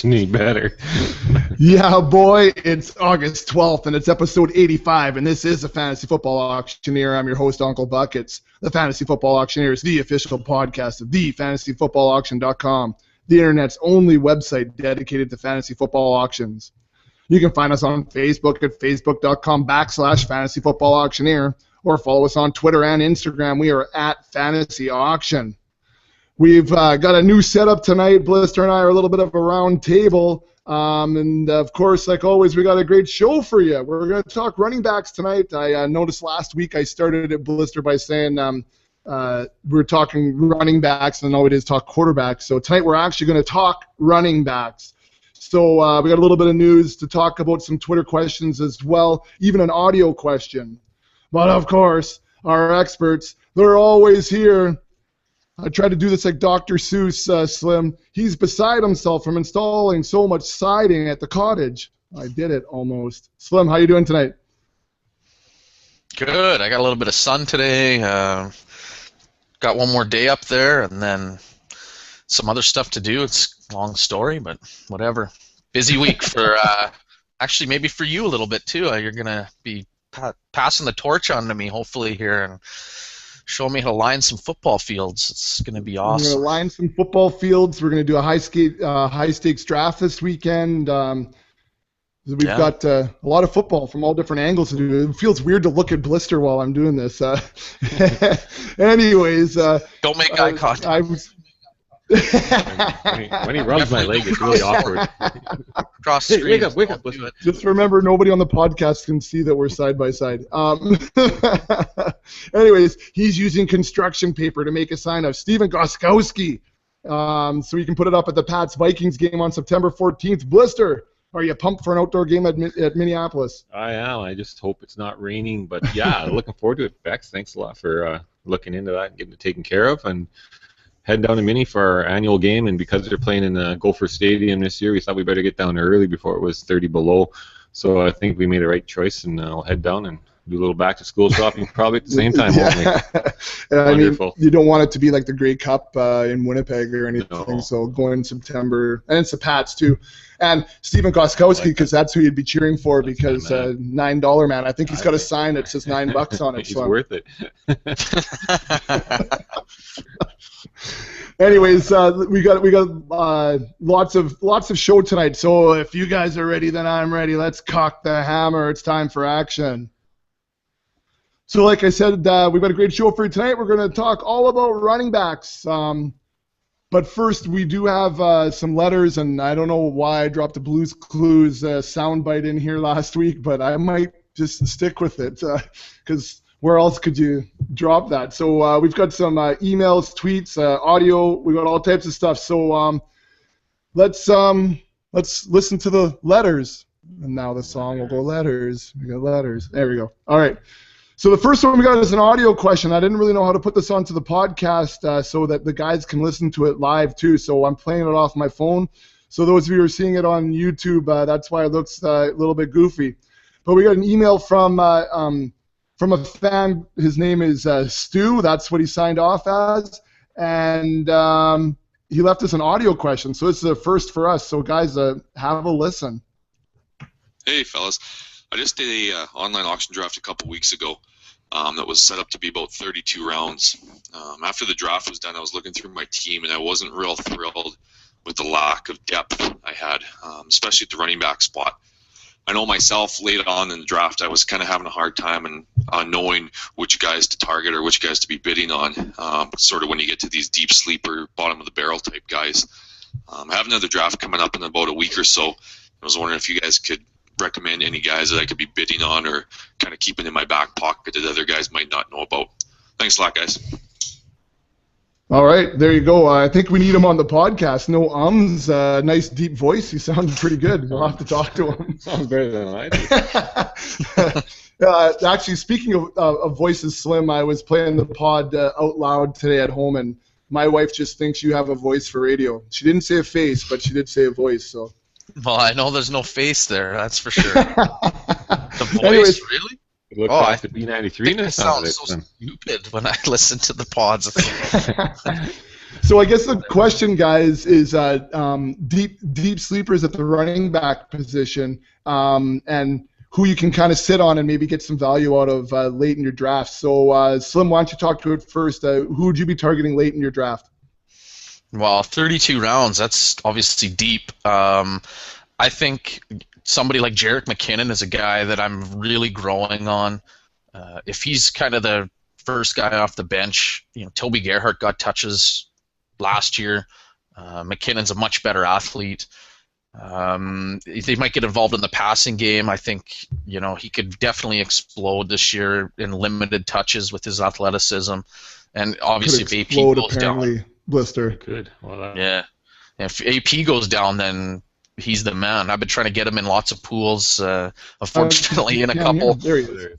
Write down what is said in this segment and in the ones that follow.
Any better. Yeah, boy, it's August 12th, and it's episode 85, and this is the Fantasy Football Auctioneer. I'm your host, Uncle Buckets. The Fantasy Football Auctioneer is the official podcast of thefantasyfootballauction.com, the internet's only website dedicated to fantasy football auctions. You can find us on Facebook at facebook.com/Fantasy Football Auctioneer, or follow us on Twitter and Instagram. We are at Fantasy Auction. We've got a new setup tonight. Blister and I are a little bit of a round table. And, of course, like always, we got a great show for you. We're going to talk running backs tonight. I noticed last week I started at Blister by saying we're talking running backs, and all we did is talk quarterbacks. So tonight we're actually going to talk running backs. So we got a little bit of news to talk about, some Twitter questions as well, even an audio question. But, of course, our experts, they're always here. I tried to do this like Dr. Seuss, Slim. He's beside himself from installing so much siding at the cottage. I did it almost. Slim, how you doing tonight? Good. I got a little bit of sun today. Got one more day up there, and then some other stuff to do. It's a long story, but whatever. Busy week for actually maybe for you a little bit too. You're gonna be passing the torch on to me hopefully here and show me how to line some football fields. It's going to be awesome. We're going to line some football fields. We're going to do a high stakes draft this weekend. We've got a lot of football from all different angles to do. It feels weird to look at Blister while I'm doing this. Anyways. Don't make eye contact. When he rubs my leg, it's really awkward. Cross the screen. Wake up. Just remember, nobody on the podcast can see that we're side by side. Anyways, he's using construction paper to make a sign of Steven Gostkowski, so he can put it up at the Pats-Vikings game on September 14th. Blister, are you pumped for an outdoor game at Minneapolis? I am. I just hope it's not raining. But, yeah, looking forward to it. Bex, thanks a lot for looking into that and getting it taken care of. And heading down to Mini for our annual game, and because they're playing in the Gopher Stadium this year, we thought we better get down early before it was 30 below. So I think we made the right choice, and we'll head down and do a little back-to-school shopping probably at the same time, won't we? Wonderful. I mean, you don't want it to be like the Grey Cup in Winnipeg or anything, no. So go in September, and it's the Pats too. And Steven Gostkowski, because that's who you'd be cheering for, because $9 man. I think he's got a sign that says $9 on it. He's worth it. Anyways, we got lots of show tonight. So if you guys are ready, then I'm ready. Let's cock the hammer. It's time for action. So like I said, we've got a great show for you tonight. We're going to talk all about running backs. But first, we do have some letters, and I don't know why I dropped a Blues Clues soundbite in here last week, but I might just stick with it because where else could you drop that? So we've got some emails, tweets, audio. We've got all types of stuff. So let's listen to the letters. And now the song will go letters. We got letters. There we go. All right. So the first one we got is an audio question. I didn't really know how to put this onto the podcast so that the guys can listen to it live too. So I'm playing it off my phone. So those of you who are seeing it on YouTube, that's why it looks a little bit goofy. But we got an email from a fan. His name is Stu. That's what he signed off as. And he left us an audio question. So this is a first for us. So guys, have a listen. Hey, fellas. I just did a online auction draft a couple weeks ago that was set up to be about 32 rounds. After the draft was done, I was looking through my team, and I wasn't real thrilled with the lack of depth I had, especially at the running back spot. I know myself, late on in the draft, I was kind of having a hard time and knowing which guys to target or which guys to be bidding on, sort of when you get to these deep sleeper, bottom-of-the-barrel type guys. I have another draft coming up in about a week or so. I was wondering if you guys could recommend any guys that I could be bidding on or kind of keeping in my back pocket that other guys might not know about. Thanks a lot, guys. All right, there you go. I think we need him on the podcast. No ums, nice deep voice. He sounded pretty good. We'll have to talk to him. Sounds better than I do. Actually, speaking of voices, Slim, I was playing the pod out loud today at home, and my wife just thinks you have a voice for radio. She didn't say a face, but she did say a voice. So. Well, I know there's no face there, that's for sure. The voice, Anyways, really? It looks like the B93 I sound so stupid when I listen to the pods. So I guess the question, guys, is deep sleepers at the running back position, and who you can kind of sit on and maybe get some value out of late in your draft. So Slim, why don't you talk to it first? Who would you be targeting late in your draft? Well, 32 rounds, that's obviously deep. I think somebody like Jerick McKinnon is a guy that I'm really growing on. If he's kind of the first guy off the bench, Toby Gerhart got touches last year. McKinnon's a much better athlete. They might get involved in the passing game. I think he could definitely explode this year in limited touches with his athleticism, and obviously if AP goes down, Blister. Good. Well, yeah. If AP goes down, then he's the man. I've been trying to get him in lots of pools. Unfortunately, in a couple, there he is.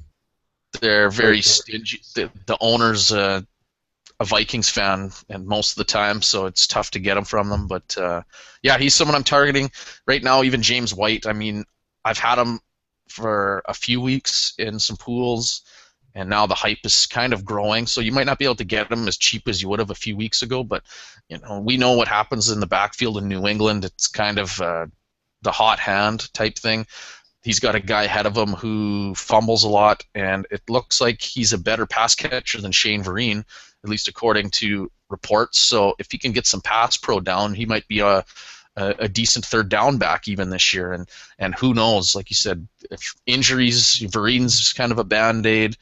They're very stingy. The owner's a Vikings fan, and most of the time, so it's tough to get him from them. But yeah, he's someone I'm targeting right now. Even James White. I mean, I've had him for a few weeks in some pools, and now the hype is kind of growing. So you might not be able to get him as cheap as you would have a few weeks ago. But we know what happens in the backfield in New England. It's kind of the hot hand type thing. He's got a guy ahead of him who fumbles a lot, and it looks like he's a better pass catcher than Shane Vereen, at least according to reports. So if he can get some pass pro down, he might be a decent third down back even this year. And who knows, like you said, if injuries, Vereen's kind of a Band-Aid.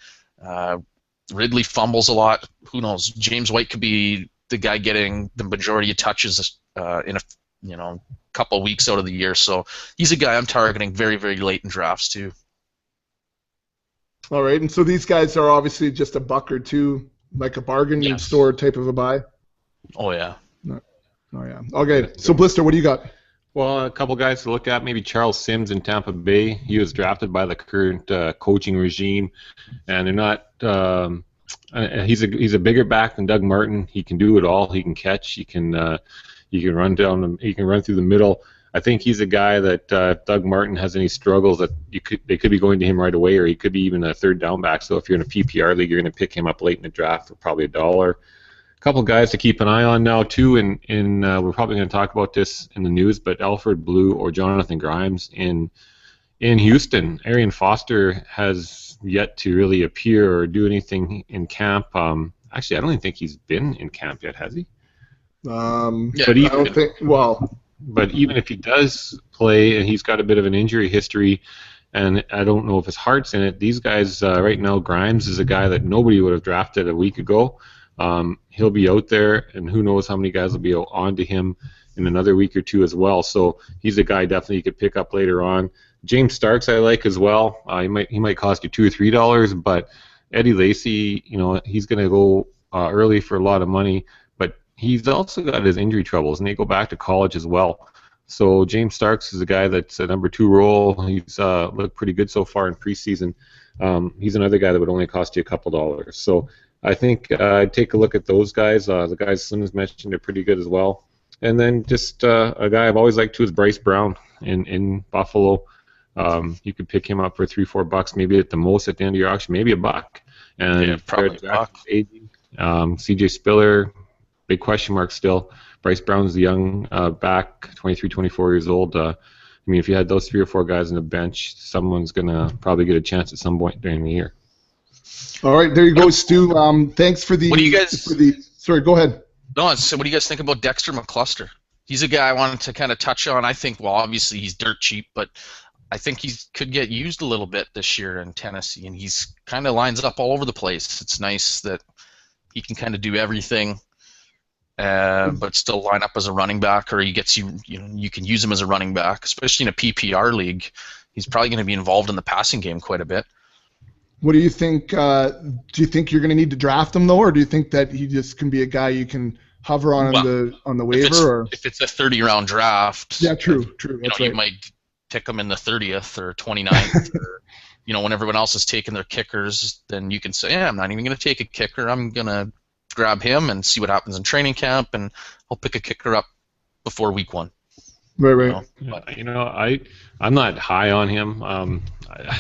Ridley fumbles a lot. Who knows? James White could be the guy getting the majority of touches in a couple weeks out of the year. So he's a guy I'm targeting very, very late in drafts too. All right, and so these guys are obviously just a buck or two, like a bargain store type of a buy. Oh yeah. Oh yeah. Okay. So Blister, what do you got? Well, a couple guys to look at. Maybe Charles Sims in Tampa Bay. He was drafted by the current coaching regime, and they're not. He's a bigger back than Doug Martin. He can do it all. He can catch. He can run down. He can run through the middle. I think he's a guy that if Doug Martin has any struggles, that they could be going to him right away, or he could be even a third down back. So if you're in a PPR league, you're going to pick him up late in the draft for probably $1. A couple guys to keep an eye on now too, and we're probably going to talk about this in the news, but Alfred Blue or Jonathan Grimes in Houston. Arian Foster has yet to really appear or do anything in camp. Actually, I don't even think he's been in camp yet, has he? But even, I don't think. Well, but even if he does play, and he's got a bit of an injury history, and I don't know if his heart's in it. These guys right now, Grimes is a guy that nobody would have drafted a week ago. He'll be out there, and who knows how many guys will be on to him in another week or two as well. So he's a guy definitely you could pick up later on. James Starks I like as well. He might cost you $2 or $3, but Eddie Lacy, he's going to go early for a lot of money. But he's also got his injury troubles, and they go back to college as well. So James Starks is a guy that's a number 2 role. He's looked pretty good so far in preseason. He's another guy that would only cost you a couple dollars. So I think I'd take a look at those guys. The guys Slim has mentioned are pretty good as well. And then just a guy I've always liked too is Bryce Brown in Buffalo. You could pick him up for $3-4, maybe at the most at the end of your auction, maybe $1. And probably $1. CJ Spiller, big question mark still. Bryce Brown's the young back, 23, 24 years old. If you had those 3 or 4 guys on the bench, someone's going to probably get a chance at some point during the year. All right, there you go, Stu. Thanks for the. What do you guys? Sorry, go ahead. No, so what do you guys think about Dexter McCluster? He's a guy I wanted to kind of touch on. I think, well, obviously he's dirt cheap, but I think he could get used a little bit this year in Tennessee, and he's kind of lines up all over the place. It's nice that he can kind of do everything, but still line up as a running back, or he gets you can use him as a running back, especially in a PPR league. He's probably going to be involved in the passing game quite a bit. What do you think? Do you think you're going to need to draft him though, or do you think that he just can be a guy you can hover on the waiver? If it's a 30-round draft, yeah, true. That's right. You might pick him in the 30th or 29th, or when everyone else is taking their kickers, then you can say, yeah, I'm not even going to take a kicker. I'm going to grab him and see what happens in training camp, and I'll pick a kicker up before week 1. Right. I'm not high on him.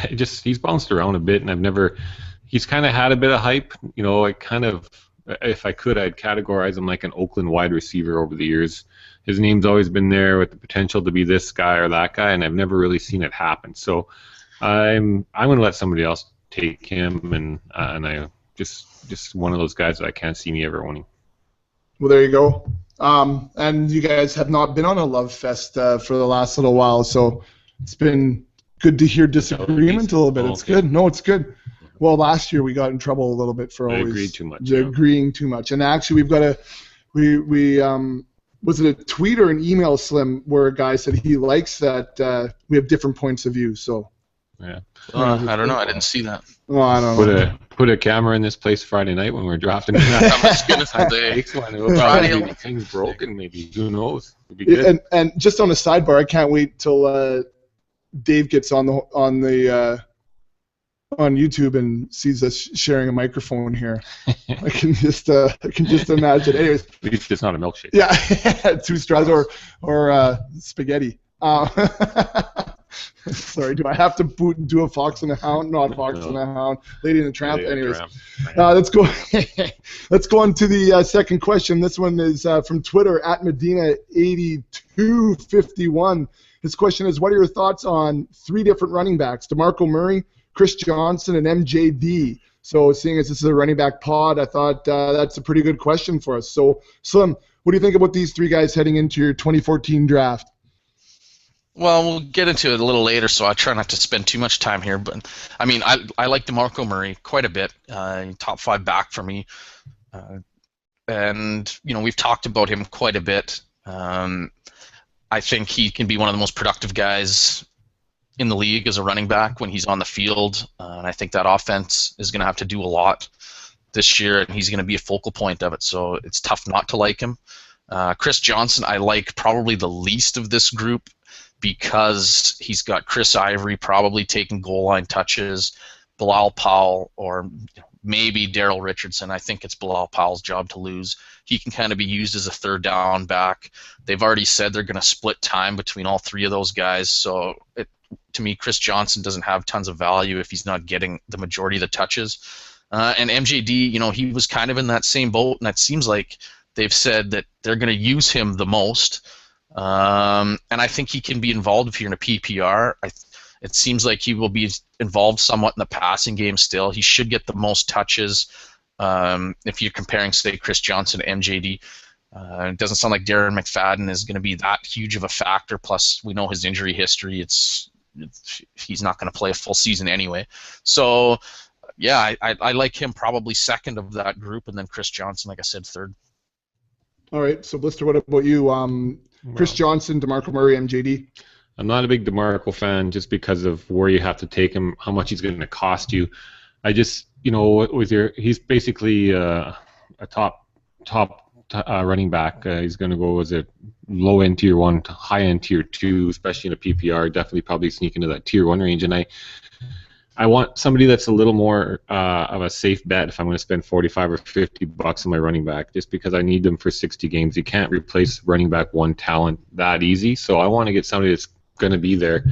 He's bounced around a bit, and he's kind of had a bit of hype. if I could, I'd categorize him like an Oakland wide receiver over the years. His name's always been there with the potential to be this guy or that guy, and I've never really seen it happen. So I'm going to let somebody else take him, and I just one of those guys that I can't see me ever winning. Well, there you go. And you guys have not been on a love fest for the last little while, so it's been good to hear disagreement a little bit. It's good. No, it's good. Well, last year we got in trouble a little bit for always agreed too much. Agreeing too much. And actually, we've got we was it a tweet or an email, Slim, where a guy said he likes that we have different points of view. So yeah. I don't know. I didn't see that. Well, I don't know. Put a camera in this place Friday night when we're drafting. I was gonna say Friday things broken. Maybe who knows? It'd be good. And just on a sidebar, I can't wait till Dave gets on YouTube and sees us sharing a microphone here. I can just imagine. Anyways, at least it's not a milkshake. Yeah, 2 straws or spaghetti. Sorry, do I have to do a Fox and a Hound? Not Fox and a Hound. Lady and the Tramp. Anyways, let's go. Let's go on to the second question. This one is from Twitter at Medina8251. His question is, what are your thoughts on 3 different running backs, DeMarco Murray, Chris Johnson, and MJD? So seeing as this is a running back pod, I thought that's a pretty good question for us. So Slim, what do you think about these 3 guys heading into your 2014 draft? Well, we'll get into it a little later, so I try not to spend too much time here. But I mean, I like DeMarco Murray quite a bit. Top 5 back for me, and we've talked about him quite a bit. I think he can be one of the most productive guys in the league as a running back when he's on the field, and I think that offense is going to have to do a lot this year, and he's going to be a focal point of it. So it's tough not to like him. Chris Johnson, I like probably the least of this group, because he's got Chris Ivory probably taking goal line touches, Bilal Powell, or maybe Darrell Richardson. I think it's Bilal Powell's job to lose. He can kind of be used as a third down back. They've already said they're going to split time between all 3 of those guys. So to me, Chris Johnson doesn't have tons of value if he's not getting the majority of the touches. And MJD, he was kind of in that same boat, and it seems like they've said that they're going to use him the most. And I think he can be involved if you're in a PPR. It seems like he will be involved somewhat in the passing game still. He should get the most touches if you're comparing, say, Chris Johnson to MJD. It doesn't sound like Darren McFadden is going to be that huge of a factor. Plus, we know his injury history. He's not going to play a full season anyway. So, yeah, I like him probably second of that group, and then Chris Johnson, like I said, third. All right. So, Blister, what about you? Chris Johnson, DeMarco Murray, MJD. I'm not a big DeMarco fan just because of where you have to take him, how much he's going to cost you. I just, he's basically a top running back. He's going to go as a low end tier 1, high end tier 2, especially in a PPR. Definitely probably sneak into that tier 1 range. And I want somebody that's a little more of a safe bet if I'm going to spend $45 or $50 on my running back, just because I need them for 60 games. You can't replace running back 1 talent that easy, so I want to get somebody that's going to be there.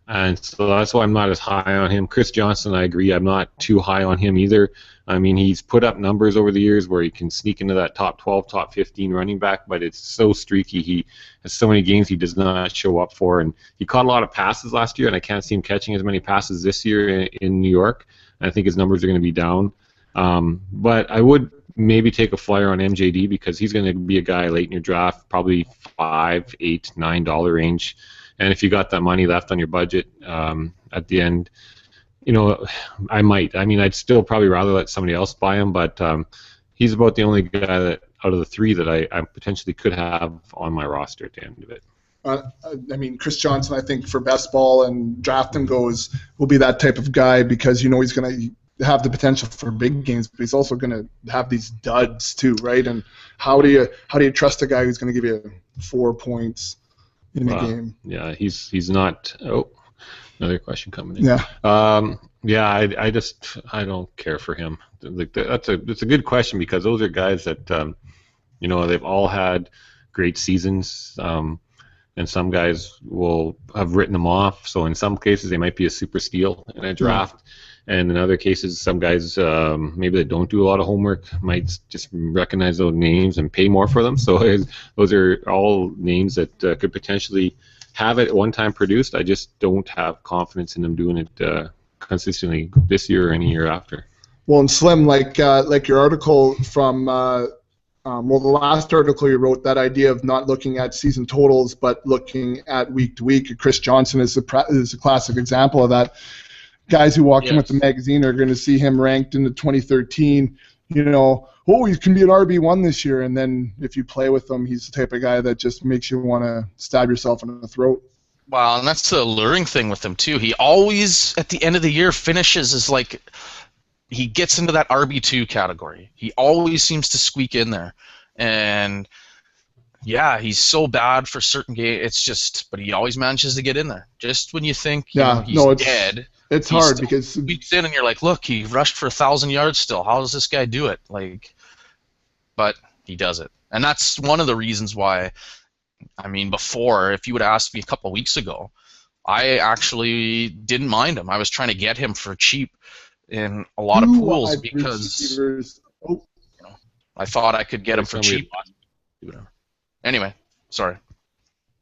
And so that's why I'm not as high on him. Chris Johnson, I agree, I'm not too high on him either. I mean, he's put up numbers over the years where he can sneak into that top 12, top 15 running back, but it's so streaky. He has so many games he does not show up for, and he caught a lot of passes last year, and I can't see him catching as many passes this year in New York. I think his numbers are going to be down. But I would maybe take a flyer on MJD because he's going to be a guy late in your draft, probably $5, $8, $9 range. And if you got that money left on your budget at the end, I might. I mean, I'd still probably rather let somebody else buy him, but he's about the only guy that out of the 3 that I potentially could have on my roster at the end of it. I mean, Chris Johnson, I think for best ball and drafting goes, will be that type of guy because he's going to have the potential for big games, but he's also going to have these duds too, right? And how do you trust a guy who's going to give you 4 points in a game? Yeah, he's not. Oh, another question coming in. Yeah. I don't care for him. It's a good question because those are guys that they've all had great seasons. and some guys will have written them off. So in some cases, they might be a super steal in a draft. And in other cases, some guys, maybe they don't do a lot of homework, might just recognize those names and pay more for them. So those are all names that could potentially have it at one time produced. I just don't have confidence in them doing it consistently this year or any year after. Well, and Slim, like your article from, the last article you wrote, that idea of not looking at season totals but looking at week to week. Chris Johnson is a classic example of that. Guys who walk in with the magazine are going to see him ranked in the 2013, he can be an RB1 this year, and then if you play with him, he's the type of guy that just makes you want to stab yourself in the throat. Wow, and that's the alluring thing with him, too. He always, at the end of the year, finishes as like, he gets into that RB2 category. He always seems to squeak in there. And, yeah, he's so bad for certain games. It's just, but he always manages to get in there. Just when you think he's dead. It's hard because weeks in and you're like, look, he rushed for 1,000 yards still. How does this guy do it? But he does it, and that's one of the reasons why. I mean, before, if you would have asked me a couple of weeks ago, I actually didn't mind him. I was trying to get him for cheap in a lot of pools because I thought I could get him for cheap. Anyway, sorry.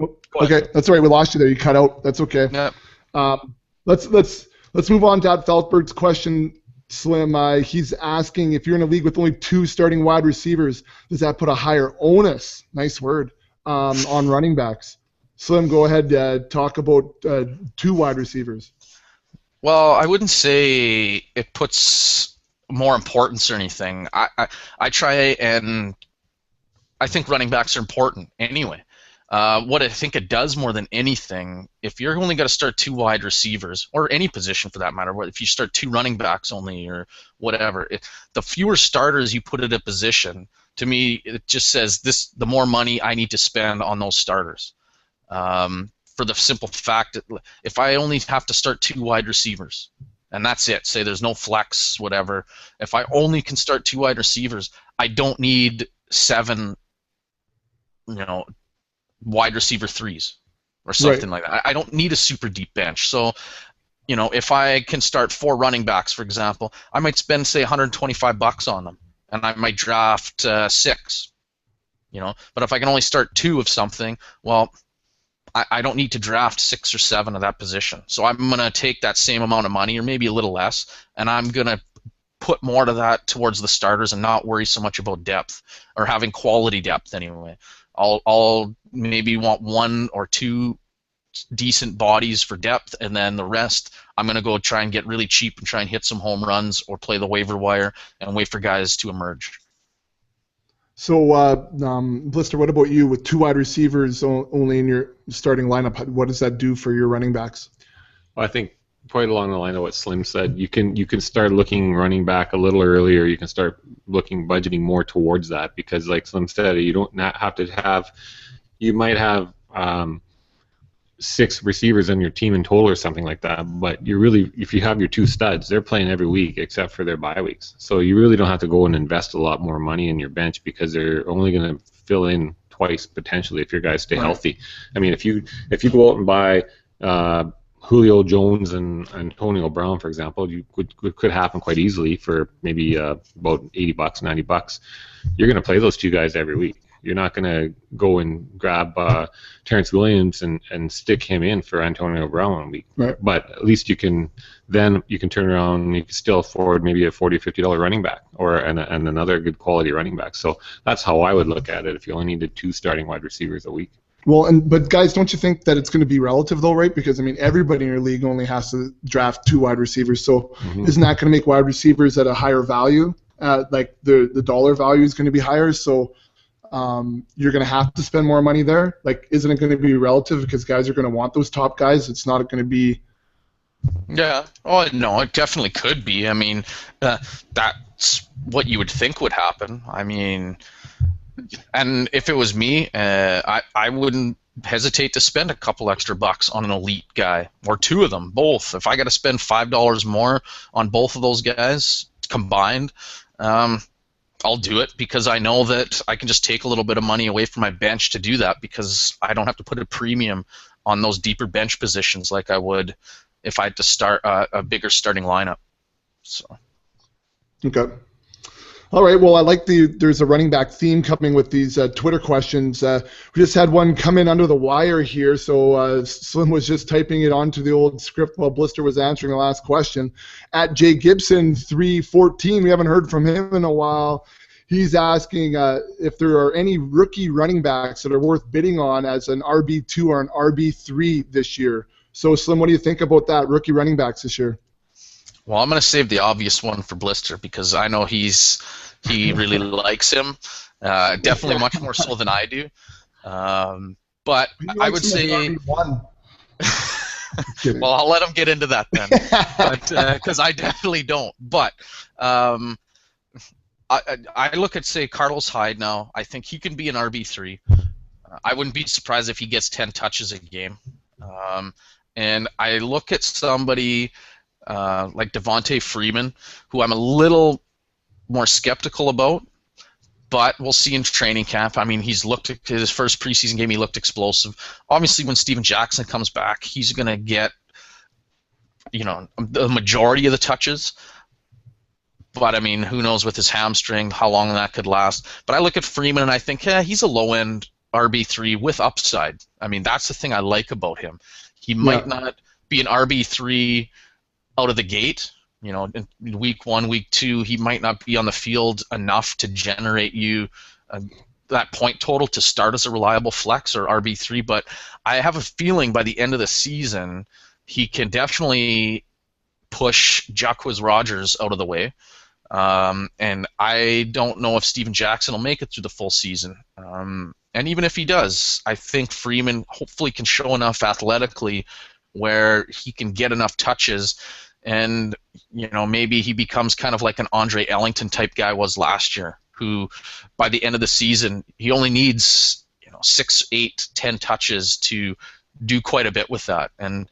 Okay, that's all right. We lost you there. You cut out. That's okay. Yeah. Let's move on to Ad Feldberg's question, Slim. He's asking, if you're in a league with only 2 starting wide receivers, does that put a higher onus, nice word, on running backs? Slim, go ahead. Talk about 2 wide receivers. Well, I wouldn't say it puts more importance or anything. I try, and I think running backs are important anyway. What I think it does more than anything, if you're only going to start 2 wide receivers, or any position for that matter, if you start 2 running backs only or whatever, the fewer starters you put at a position, to me, it just says the more money I need to spend on those starters. For the simple fact that if I only have to start 2 wide receivers, and that's it, say there's no flex, whatever, if I only can start 2 wide receivers, I don't need 7, wide receiver 3s or something like that. I don't need a super deep bench. So, if I can start 4 running backs, for example, I might spend, say, $125 on them, and I might draft 6. But if I can only start 2 of something, well, I don't need to draft 6 or 7 of that position. So I'm going to take that same amount of money, or maybe a little less, and I'm going to put more to that towards the starters and not worry so much about depth, or having quality depth anyway. I'll maybe want 1 or 2 decent bodies for depth, and then the rest I'm going to go try and get really cheap and try and hit some home runs or play the waiver wire and wait for guys to emerge. So, Blister, what about you with 2 wide receivers only in your starting lineup? What does that do for your running backs? Well, I think quite along the line of what Slim said, you can start looking running back a little earlier. You can start budgeting more towards that, because like Slim said, you don't have to have. You might have 6 receivers on your team in total or something like that, but if you have your 2 studs, they're playing every week except for their bye weeks. So you really don't have to go and invest a lot more money in your bench, because they're only going to fill in twice potentially if your guys stay healthy. I mean, if you go out and buy Julio Jones and Antonio Brown, for example, could happen quite easily for maybe about $80, $90. You're going to play those 2 guys every week. You're not going to go and grab Terrence Williams and stick him in for Antonio Brown one week. Right. But at least you can turn around and you can still afford maybe a $40 or $50 running back and another good quality running back. So that's how I would look at it if you only needed 2 starting wide receivers a week. Well, but guys, don't you think that it's going to be relative though, right? Because I mean, everybody in your league only has to draft 2 wide receivers. So isn't that going to make wide receivers at a higher value? Like the dollar value is going to be higher. So you're going to have to spend more money there. Like, isn't it going to be relative because guys are going to want those top guys? It's not going to be. Yeah. Oh no, it definitely could be. I mean, that's what you would think would happen. I mean, and if it was me, I wouldn't hesitate to spend a couple extra bucks on an elite guy, or 2 of them, both. If I got to spend $5 more on both of those guys combined, I'll do it because I know that I can just take a little bit of money away from my bench to do that because I don't have to put a premium on those deeper bench positions like I would if I had to start a bigger starting lineup. So. Okay. All right. Well, I like there's a running back theme coming with these Twitter questions. We just had one come in under the wire here, so Slim was just typing it onto the old script while Blister was answering the last question. At Jay Gibson 314, we haven't heard from him in a while. He's asking if there are any rookie running backs that are worth bidding on as an RB2 or an RB3 this year. So, Slim, what do you think about that, rookie running backs this year? Well, I'm going to save the obvious one for Blister because I know he really likes him, definitely much more so than I do. But I would say, well, I'll let him get into that then, because I definitely don't. But I look at, say, Carlos Hyde now. I think he can be an RB3. I wouldn't be surprised if he gets 10 touches a game. And I look at somebody like Devontae Freeman, who I'm a little more skeptical about, but we'll see in training camp. I mean, he's looked at his first preseason game, he looked explosive. Obviously, when Steven Jackson comes back, he's going to get, the majority of the touches. But, I mean, who knows with his hamstring, how long that could last. But I look at Freeman and I think, he's a low-end RB3 with upside. I mean, that's the thing I like about him. He might not be an RB3 out of the gate. In week 1, week 2, he might not be on the field enough to generate you that point total to start as a reliable flex or RB3, but I have a feeling by the end of the season he can definitely push Jacquizz Rodgers out of the way. And I don't know if Steven Jackson will make it through the full season. And even if he does, I think Freeman hopefully can show enough athletically where he can get enough touches, and maybe he becomes kind of like an Andre Ellington type guy was last year, who by the end of the season he only needs 6, 8, 10 touches to do quite a bit with that. And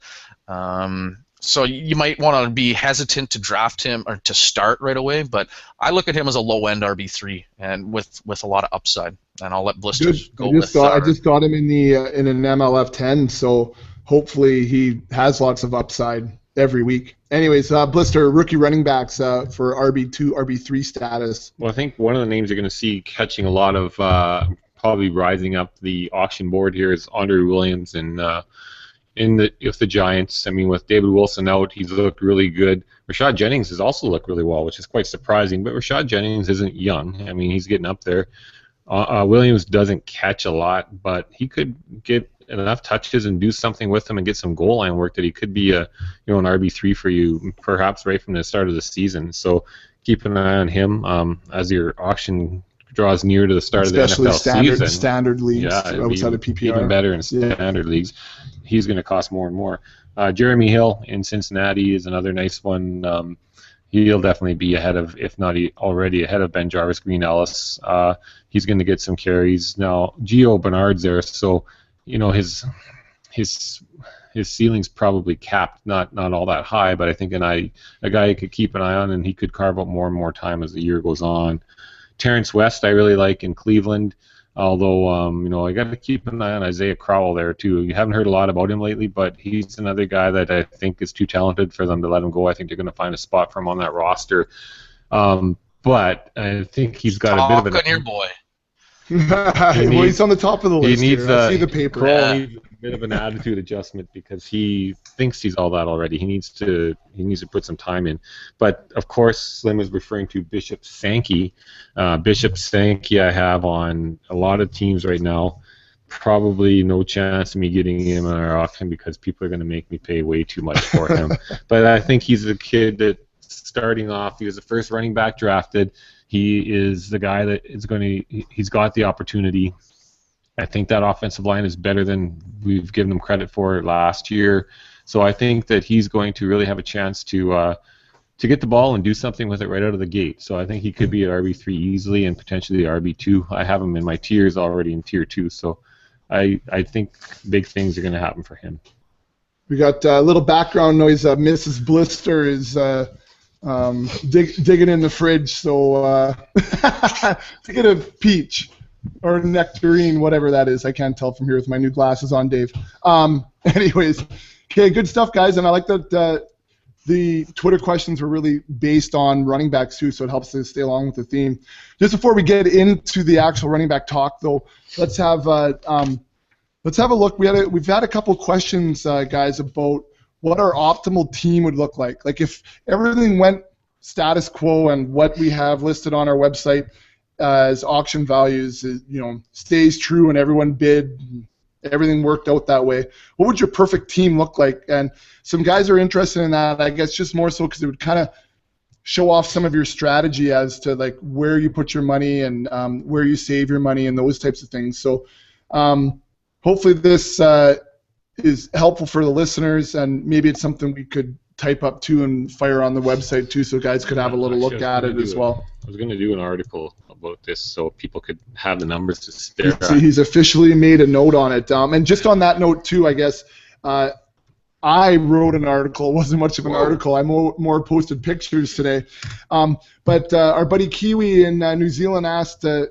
so you might want to be hesitant to draft him or to start right away, but I look at him as a low-end RB3 and with a lot of upside. And I'll let Blister go with. I just got him in an MLF 10, so hopefully he has lots of upside every week. Anyways, Blister, rookie running backs for RB2, RB3 status. Well, I think one of the names you're going to see catching a lot of probably rising up the auction board here is Andre Williams, and with the Giants. I mean, with David Wilson out, he's looked really good. Rashad Jennings has also looked really well, which is quite surprising. But Rashad Jennings isn't young. I mean, he's getting up there. Williams doesn't catch a lot, but he could get enough touches and do something with them and get some goal line work that he could be an RB3 for you, perhaps right from the start of the season. So keep an eye on him as your auction draws near to the start of the NFL season. Standard leagues, outside of PPR, even better in standard leagues. He's going to cost more and more. Jeremy Hill in Cincinnati is another nice one. He'll definitely be ahead of, if not already ahead of, Ben Jarvis, Green Ellis. He's going to get some carries now. Gio Bernard's there, so his ceiling's probably capped, not all that high, but I think a guy you could keep an eye on, and he could carve out more and more time as the year goes on. Terrence West I really like in Cleveland, although I got to keep an eye on Isaiah Crowell there too. You haven't heard a lot about him lately, but he's another guy that I think is too talented for them to let him go. I think they're going to find a spot for him on that roster. But I think he's got a bit of an... your boy. He's on the top of the list. I see the paper. Crowell needs a bit of an attitude adjustment because he thinks he's all that already. He needs to put some time in. But of course, Slim is referring to Bishop Sankey. Bishop Sankey I have on a lot of teams right now. Probably no chance of me getting him in our auction because people are going to make me pay way too much for him. But I think he's a kid that starting off, he was the first running back drafted. He is the guy that is he's got the opportunity. I think that offensive line is better than we've given him credit for last year. So I think that he's going to really have a chance to get the ball and do something with it right out of the gate. So I think he could be at RB3 easily and potentially RB2. I have him in my tiers already in tier 2. So I think big things are going to happen for him. We got a little background noise. Mrs. Blister is digging in the fridge, so to get a peach or nectarine, whatever that is. I can't tell from here with my new glasses on, Dave. Anyways, okay, good stuff, guys, and I like that the Twitter questions were really based on running backs too, so it helps us stay along with the theme. Just before we get into the actual running back talk, though, let's have a look. We've had a couple questions, guys, about what our optimal team would look like. Like if everything went status quo and what we have listed on our website as auction values, stays true and everyone bid, everything worked out that way, what would your perfect team look like? And some guys are interested in that, I guess, just more so because it would kind of show off some of your strategy as to like where you put your money and where you save your money and those types of things. So hopefully this is helpful for the listeners, and maybe it's something we could type up too and fire on the website too, so guys could have a little look at it as well. I was going to do an article about this so people could have the numbers to stare at. See, he's officially made a note on it. And just on that note too, I guess I wrote an article. It wasn't much of an article. I more posted pictures today. But our buddy Kiwi in New Zealand asked to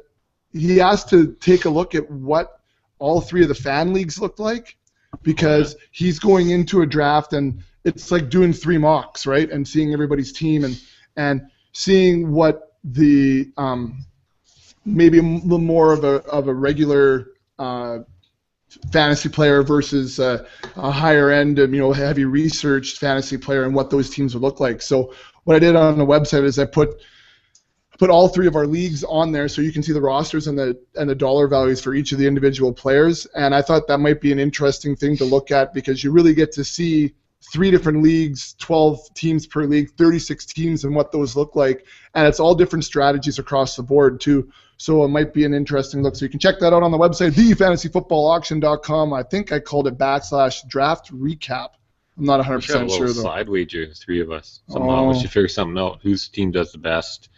take a look at what all three of the fan leagues looked like, because he's going into a draft and it's like doing 3 mocks, right? And seeing everybody's team and seeing what the maybe a little more of a regular fantasy player versus a higher end, heavy researched fantasy player, and what those teams would look like. So what I did on the website is I put all 3 of our leagues on there, so you can see the rosters and the dollar values for each of the individual players. And I thought that might be an interesting thing to look at, because you really get to see 3 different leagues, 12 teams per league, 36 teams, and what those look like. And it's all different strategies across the board too. So it might be an interesting look. So you can check that out on the website, thefantasyfootballauction.com. I think I called it /draft recap. I'm not 100% sure though. Side wager, 3 of us. Somehow we should figure something out. Whose team does the best?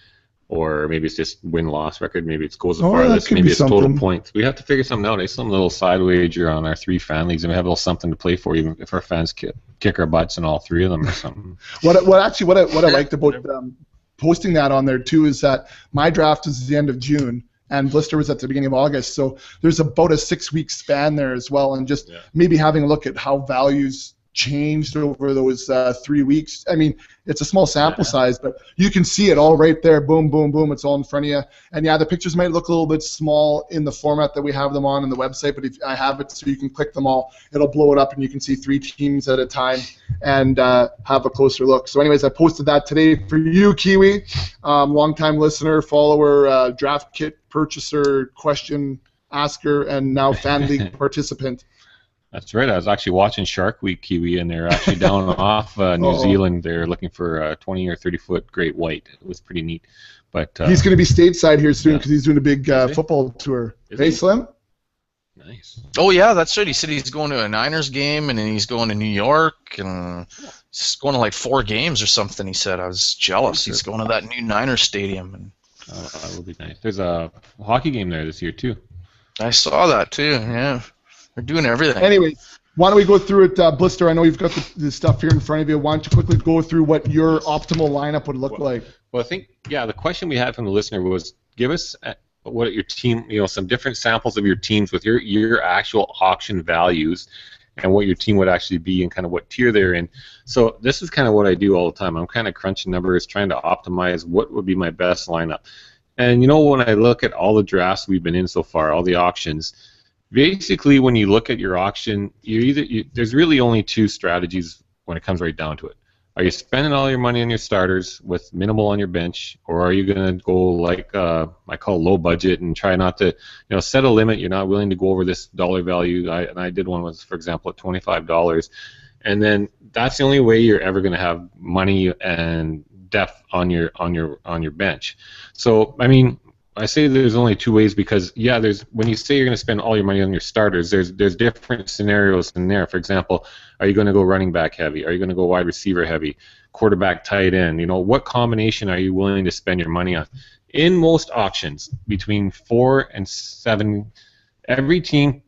Or maybe it's just win-loss record. Maybe it's goes the farthest. Maybe it's total points. We have to figure something out. Some little side wager on our 3 fan leagues, and we have a little something to play for, even if our fans kick our butts in all 3 of them or something. What I liked about posting that on there too is that my draft is the end of June and Blister was at the beginning of August. So there's about a 6-week span there as well, and just maybe having a look at how values changed over those 3 weeks. I mean, it's a small sample size, but you can see it all right there. Boom, boom, boom. It's all in front of you. And the pictures might look a little bit small in the format that we have them on the website, but if I have it so you can click them all, it'll blow it up and you can see 3 teams at a time and have a closer look. So anyways, I posted that today for you, Kiwi, longtime listener, follower, draft kit purchaser, question asker, and now fan league participant. That's right. I was actually watching Shark Week, Kiwi, and they're actually down off New Zealand. They're looking for a 20 or 30-foot great white. It was pretty neat. But he's going to be stateside here soon because he's doing a big football tour. Hey, Slim? Nice. Oh, yeah, that's right. He said he's going to a Niners game, and then he's going to New York, and he's going to like 4 games or something, he said. I was jealous. He's going to that new Niners stadium. And that will be nice. There's a hockey game there this year, too. I saw that, too, yeah. They're doing everything. Anyway, why don't we go through it, Blister? I know you've got the stuff here in front of you. Why don't you quickly go through what your optimal lineup would look like? Well, I think, the question we had from the listener was, give us what your team, some different samples of your teams with your actual auction values and what your team would actually be and kind of what tier they're in. So this is kind of what I do all the time. I'm kind of crunching numbers, trying to optimize what would be my best lineup. And, when I look at all the drafts we've been in so far, all the auctions, basically, when you look at your auction, there's really only 2 strategies when it comes right down to it. Are you spending all your money on your starters with minimal on your bench, or are you going to go like I call low budget and try not to, set a limit? You're not willing to go over this dollar value. I did one was, for example, at $25, and then that's the only way you're ever going to have money and depth on your bench. So I mean, I say there's only 2 ways because, there's when you say you're going to spend all your money on your starters, there's different scenarios in there. For example, are you going to go running back heavy? Are you going to go wide receiver heavy? Quarterback, tight end? What combination are you willing to spend your money on? In most auctions, between 4 and 7, every team,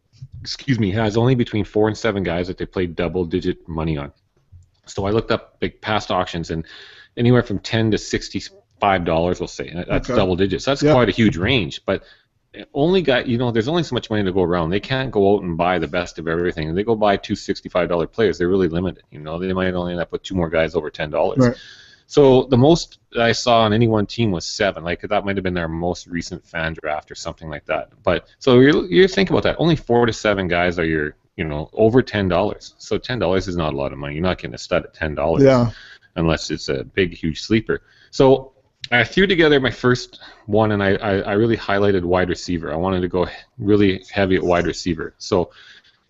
has only between 4 and 7 guys that they play double-digit money on. So I looked up big past auctions, and anywhere from $10 to $65, we'll say. And that's double digits. So that's quite a huge range. But only there's only so much money to go around. They can't go out and buy the best of everything. They go buy two $65 players. They're really limited. They might only end up with two more guys over $10. Right. So the most I saw on any one team was 7. Like that might have been their most recent fan draft or something like that. But so you think about that. Only 4 to 7 guys are your over $10. So $10 is not a lot of money. You're not getting a stud at $10 unless it's a big, huge sleeper. So I threw together my first one, and I really highlighted wide receiver. I wanted to go really heavy at wide receiver. So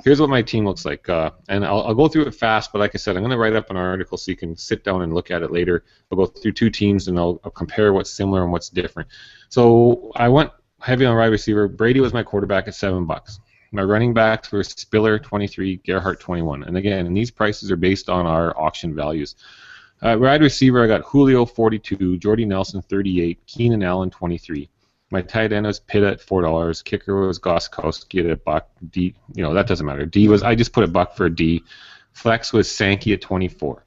here's what my team looks like, and I'll go through it fast. But like I said, I'm going to write up an article so you can sit down and look at it later. I'll go through 2 teams, and I'll compare what's similar and what's different. So I went heavy on wide receiver. Brady was my quarterback at $7. My running backs were Spiller 23, Gerhart 21, and again, these prices are based on our auction values. Wide receiver, I got Julio 42, Jordy Nelson 38, Keenan Allen 23. My tight end was Pitta at $4. Kicker was Gostkowski at $1. D, that doesn't matter. D was I just put $1 for a D. Flex was Sankey at 24.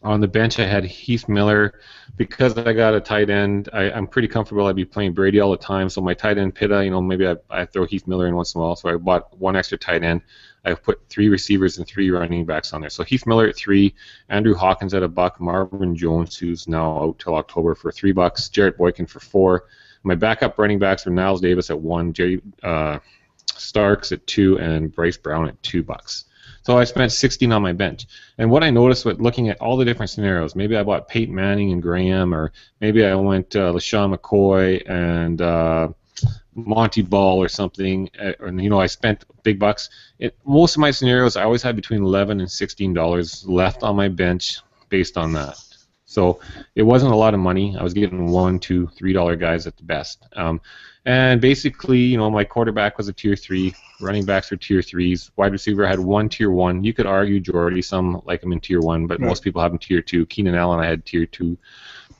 On the bench, I had Heath Miller. Because I got a tight end, I'm pretty comfortable I'd be playing Brady all the time. So my tight end, Pitta, maybe I throw Heath Miller in once in a while. So I bought 1 extra tight end. I put 3 receivers and 3 running backs on there. So Heath Miller at 3, Andrew Hawkins at $1, Marvin Jones, who's now out till October, for $3, Jarrett Boykin for 4. My backup running backs were Niles Davis at 1, Jerry Starks at 2, and Bryce Brown at $2. So I spent 16 on my bench. And what I noticed with looking at all the different scenarios, maybe I bought Peyton Manning and Graham, or maybe I went LaShawn McCoy and Monty Ball or something, or I spent big bucks. Most of my scenarios, I always had between $11 and $16 left on my bench based on that. So it wasn't a lot of money. I was getting $1, $2, $3 guys at the best. And basically, my quarterback was a tier 3. Running backs were tier 3s. Wide receiver had 1 tier 1. You could argue Jordy, some like him in tier 1, but most people have him tier 2. Keenan Allen, I had tier 2.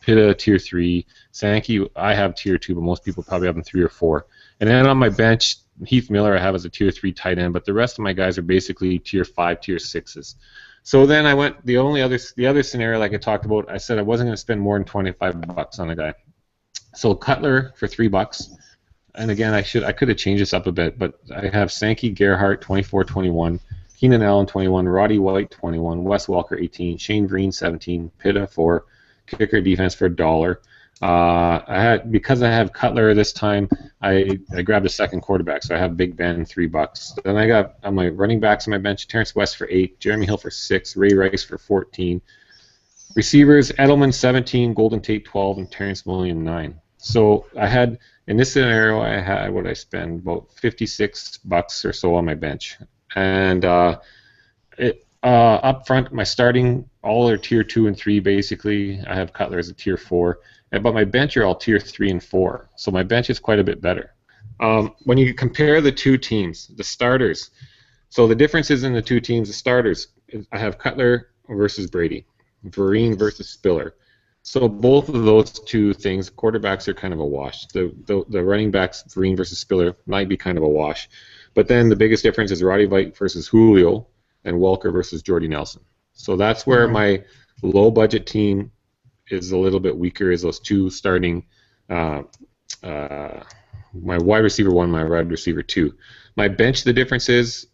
Pitta, tier 3. Sankey, I have tier 2, but most people probably have him 3 or 4. And then on my bench, Heath Miller I have as a tier 3 tight end, but the rest of my guys are basically tier 5, tier 6s. So then I went, the other scenario like I talked about, I said I wasn't going to spend more than $25 on a guy. So Cutler for $3. And again, I could have changed this up a bit, but I have Sankey, Gerhart 24-21, Keenan Allen 21, Roddy White 21, Wes Welker 18, Shane Green 17, Pitta 4, kicker defense for $1. Because I have Cutler this time, I grabbed a second quarterback, so I have Big Ben $3. Then I got on my running backs on my bench, Terrence West for 8, Jeremy Hill for 6, Ray Rice for 14. Receivers, Edelman 17, Golden Tate 12, and Terrence Williams 9. So I had, in this scenario, I had, what I spend, about $56 or so on my bench. And up front, my starting, all are tier 2 and 3 basically. I have Cutler as a tier 4. But my bench are all tier 3 and 4. So my bench is quite a bit better. When you compare the 2 teams, the starters, so the differences in the 2 teams, the starters, I have Cutler versus Brady, Vereen versus Spiller. So both of those 2 things, quarterbacks are kind of a wash. The running backs, Vereen versus Spiller, might be kind of a wash. But then the biggest difference is Roddy White versus Julio and Welker versus Jordy Nelson. So that's where my low-budget team is a little bit weaker, is those 2 starting, my wide receiver 1, my wide receiver 2. My bench, the difference is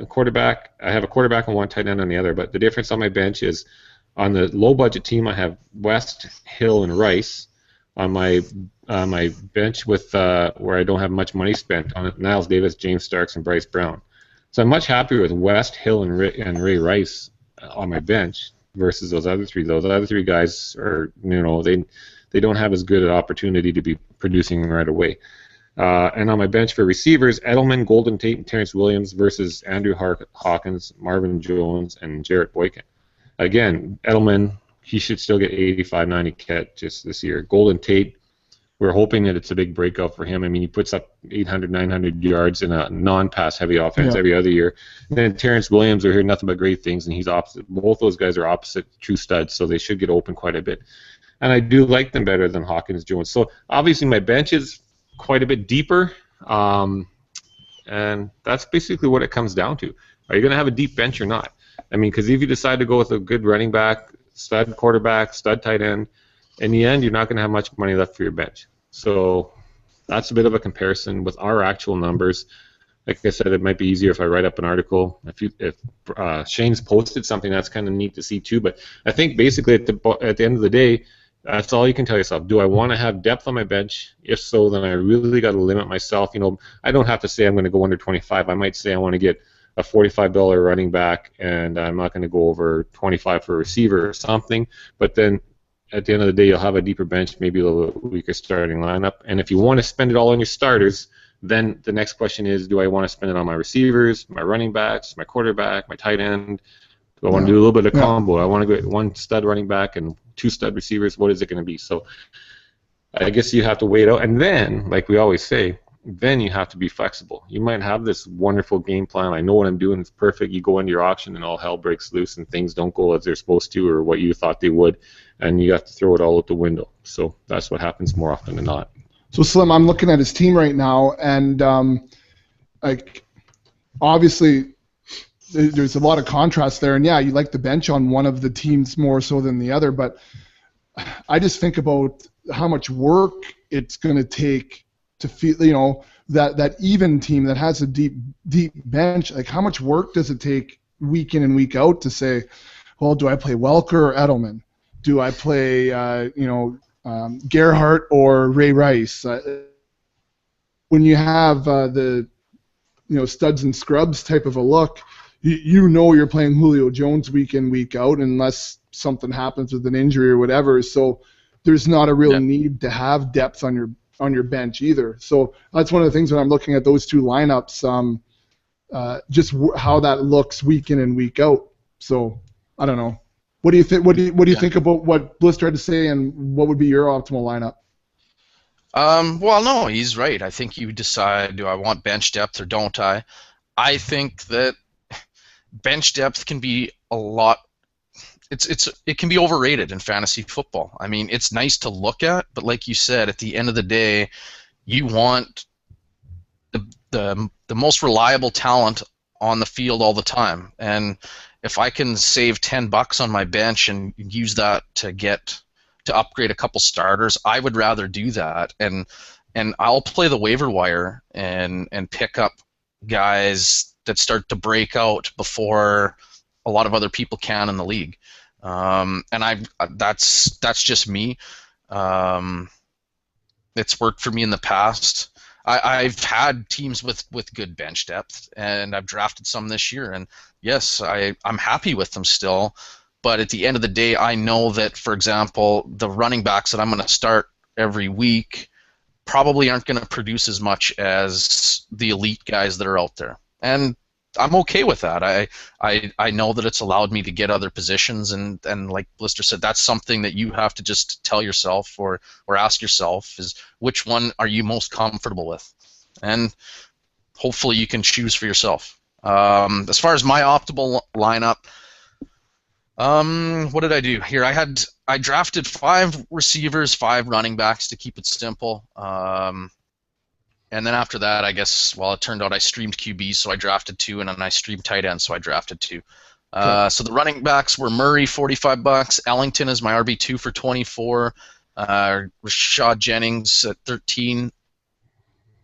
quarterback. I have a quarterback on one, tight end on the other, but the difference on my bench is on the low-budget team, I have West, Hill, and Rice. On my bench with where I don't have much money spent on it, Niles Davis, James Starks, and Bryce Brown. So I'm much happier with West, Hill, and Ray Rice on my bench versus those other 3. Those other 3 guys are, they don't have as good an opportunity to be producing right away. And on my bench for receivers, Edelman, Golden Tate, and Terrence Williams versus Andrew Hawkins, Marvin Jones, and Jarrett Boykin. Again, Edelman, he should still get 85, 90 catches this year. Golden Tate, we're hoping that it's a big breakout for him. I mean, he puts up 800, 900 yards in a non-pass heavy offense every other year. And then Terrence Williams, we hear nothing but great things, and he's opposite. Both those guys are opposite true studs, so they should get open quite a bit. And I do like them better than Hawkins Jones. So obviously my bench is quite a bit deeper, and that's basically what it comes down to. Are you going to have a deep bench or not? I mean, because if you decide to go with a good running back, stud quarterback, stud tight end, in the end, you're not going to have much money left for your bench. So that's a bit of a comparison with our actual numbers. Like I said, it might be easier if I write up an article. If Shane's posted something, that's kind of neat to see too. But I think basically at the end of the day, that's all you can tell yourself. Do I want to have depth on my bench? If so, then I really got to limit myself. You know, I don't have to say I'm going to go under 25. I might say I want to get a $45 running back, and I'm not going to go over 25 for a receiver or something. But then at the end of the day, you'll have a deeper bench, maybe a little weaker starting lineup. And if you want to spend it all on your starters, then the next question is, do I want to spend it on my receivers, my running backs, my quarterback, my tight end? Do I want to do a little bit of combo? I want to get one stud running back and two stud receivers. What is it going to be? So I guess you have to wait out. And then, like we always say, then you have to be flexible. You might have this wonderful game plan. I know what I'm doing. It's perfect. You go into your auction and all hell breaks loose and things don't go as they're supposed to or what you thought they would. And you have to throw it all out the window. So that's what happens more often than not. So Slim, I'm looking at his team right now, and like obviously there's a lot of contrast there. And yeah, you like the bench on one of the teams more so than the other, but I just think about how much work it's going to take to feel, you know, that even team that has a deep bench. Like, how much work does it take week in and week out to say, well, do I play Welker or Edelman? Do I play, Gerhardt or Ray Rice? When you have the, studs and scrubs type of a look, you know you're playing Julio Jones week in, week out, unless something happens with an injury or whatever. So there's not a real need to have depth on your bench either. So that's one of the things when I'm looking at those two lineups, how that looks week in and week out. So I don't know. What do you think? What do you think about what Bliss tried to say, and what would be your optimal lineup? Well, no, he's right. I think you decide, do I want bench depth or don't I? I think that bench depth can be a lot. It can be overrated in fantasy football. I mean, it's nice to look at, but like you said, at the end of the day, you want the most reliable talent on the field all the time. And if I can save $10 on my bench and use that to upgrade a couple starters, I would rather do that. And I'll play the waiver wire and pick up guys that start to break out before a lot of other people can in the league. That's just me. It's worked for me in the past. I've had teams with good bench depth, and I've drafted some this year, and yes, I'm happy with them still. But at the end of the day, I know that, for example, the running backs that I'm going to start every week probably aren't going to produce as much as the elite guys that are out there. And I'm okay with that. I know that it's allowed me to get other positions, and like Blister said, that's something that you have to just tell yourself or ask yourself is, which one are you most comfortable with? And hopefully you can choose for yourself. As far as my optimal lineup, what did I do here? I drafted 5 receivers, 5 running backs to keep it simple. And then after that, I guess, well, it turned out I streamed QB, so I drafted 2, and then I streamed tight end, so I drafted 2. So the running backs were Murray, $45. Ellington is my RB2 for $24. Rashad Jennings at $13.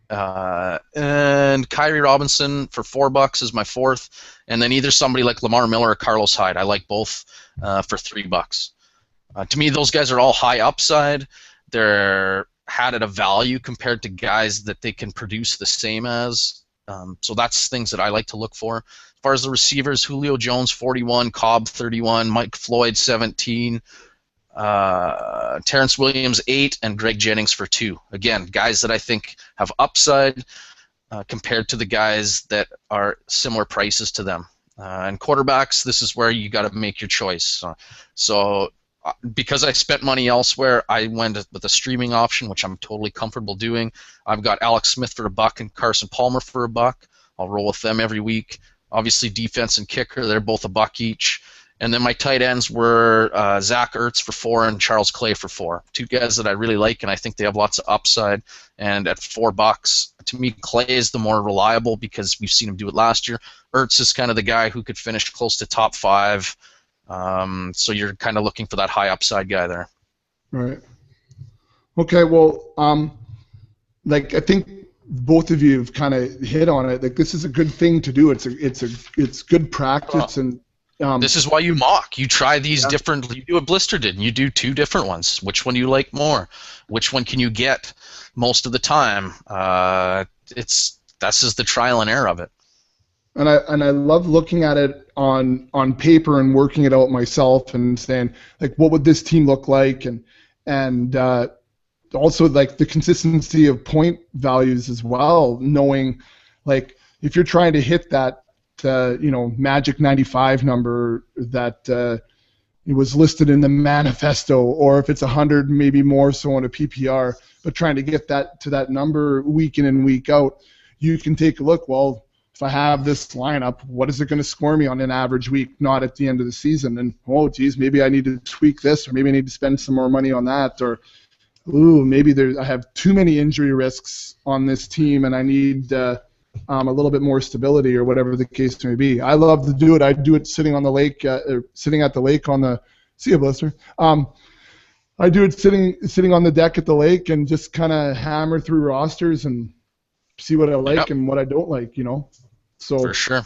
And Kyrie Robinson for $4 is my 4th. And then either somebody like Lamar Miller or Carlos Hyde. I like both for $3. To me, those guys are all high upside. They're had at a value compared to guys that they can produce the same as. So that's things that I like to look for. As far as the receivers, Julio Jones, 41, Cobb, 31, Mike Floyd, 17, Terrence Williams, 8, and Greg Jennings for 2. Again, guys that I think have upside compared to the guys that are similar prices to them. And quarterbacks, this is where you got to make your choice. So because I spent money elsewhere, I went with a streaming option, which I'm totally comfortable doing. I've got Alex Smith for $1 and Carson Palmer for $1. I'll roll with them every week. Obviously, defense and kicker, they're both $1 each. And then my tight ends were Zach Ertz for $4 and Charles Clay for $4. 2 guys that I really like, and I think they have lots of upside. And at $4, to me, Clay is the more reliable because we've seen him do it last year. Ertz is kind of the guy who could finish close to top 5. So you're kind of looking for that high upside guy there. Right. Okay. Well, I think both of you have kind of hit on it. Like, this is a good thing to do. It's good practice, and this is why you mock. You try these different. You do what Blister did, and you do 2 different ones. Which one do you like more? Which one can you get most of the time? This is the trial and error of it. And I love looking at it on paper and working it out myself and saying, like, what would this team look like, and also like the consistency of point values as well, knowing like if you're trying to hit that magic 95 number that it was listed in the manifesto, or if it's 100 maybe more so on a PPR, but trying to get that to that number week in and week out, you can take a look. Well, if I have this lineup, what is it going to score me on an average week, not at the end of the season? And, oh, geez, maybe I need to tweak this, or maybe I need to spend some more money on that, or, ooh, maybe I have too many injury risks on this team and I need a little bit more stability, or whatever the case may be. I love to do it. I do it sitting on the lake, sitting at the lake on the – see you, Blister. I do it sitting on the deck at the lake and just kind of hammer through rosters and see what I like and what I don't like, So for sure,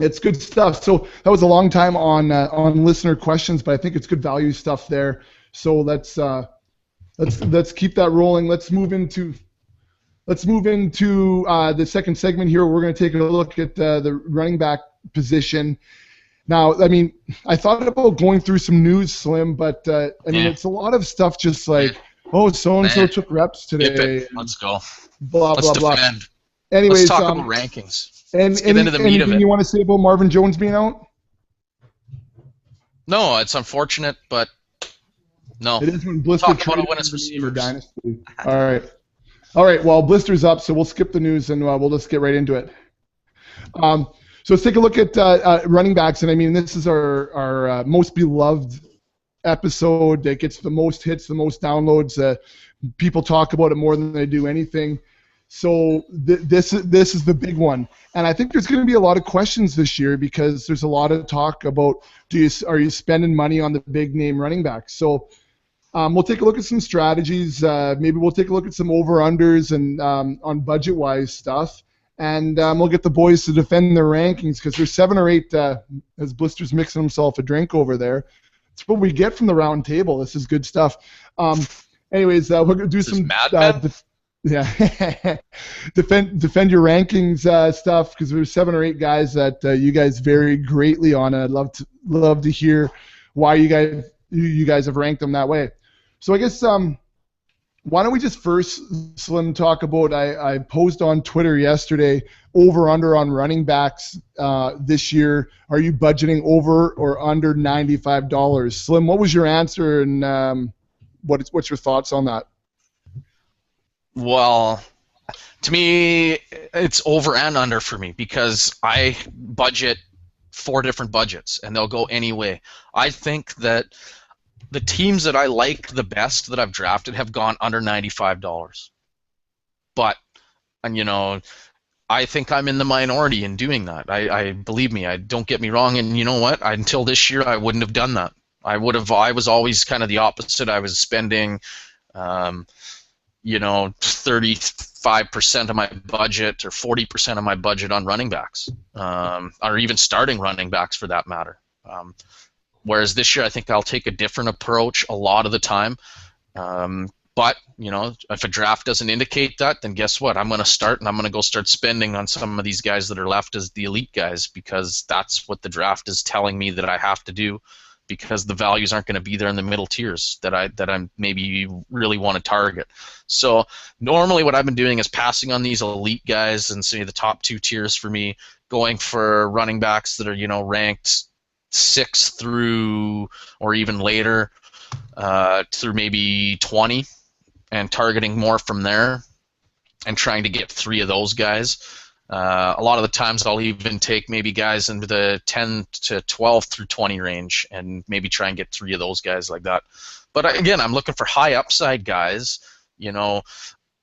it's good stuff. So that was a long time on listener questions, but I think it's good value stuff there. So let's keep that rolling. Let's move into the second segment here. We're going to take a look at the running back position. Now, I mean, I thought about going through some news, Slim, but mean, it's a lot of stuff just like, oh, so-and-so took reps today. Let's go. Blah, Let's blah, defend. blah. Anyways, let's talk about rankings. Let's get into the meat of it. Anything you want to say about Marvin Jones being out? No, it's unfortunate, but no. It is when Blister talk about it when it's receivers. Dynasty. All right. Well, Blister's up, so we'll skip the news and we'll just get right into it. So let's take a look at running backs, and I mean, this is our most beloved episode. It gets the most hits, the most downloads. People talk about it more than they do anything. So this is the big one, and I think there's going to be a lot of questions this year because there's a lot of talk about are you spending money on the big name running backs? So we'll take a look at some strategies. Maybe we'll take a look at some over-unders and on budget-wise stuff. And we'll get the boys to defend their rankings because there's 7 or 8, as Blister's mixing himself a drink over there. It's what we get from the round table. This is good stuff. Anyways, we're going to do some defend your rankings stuff because there's 7 or 8 guys that you guys vary greatly on. I'd love to hear why you guys have ranked them that way. So I guess why don't we just first, Slim, talk about, I posed on Twitter yesterday, over-under on running backs this year. Are you budgeting over or under $95? Slim, what was your answer, and what's your thoughts on that? Well, to me, it's over and under for me because I budget 4 different budgets, and they'll go any way. I think that the teams that I like the best that I've drafted have gone under $95. But, and I think I'm in the minority in doing that. I believe me, don't get me wrong, and you know what? Until this year, I wouldn't have done that. I was always kind of the opposite. I was spending, 35% of my budget or 40% of my budget on running backs, or even starting running backs for that matter. Whereas this year, I think I'll take a different approach a lot of the time. But, if a draft doesn't indicate that, then guess what? I'm going to start, and I'm going to go start spending on some of these guys that are left as the elite guys because that's what the draft is telling me that I have to do because the values aren't going to be there in the middle tiers that I'm maybe really want to target. So normally what I've been doing is passing on these elite guys and say the top 2 tiers for me, going for running backs that are, ranked 6 through or even later through maybe 20 and targeting more from there and trying to get 3 of those guys. A lot of the times I'll even take maybe guys into the 10 to 12 through 20 range and maybe try and get 3 of those guys like that. But again, I'm looking for high upside guys,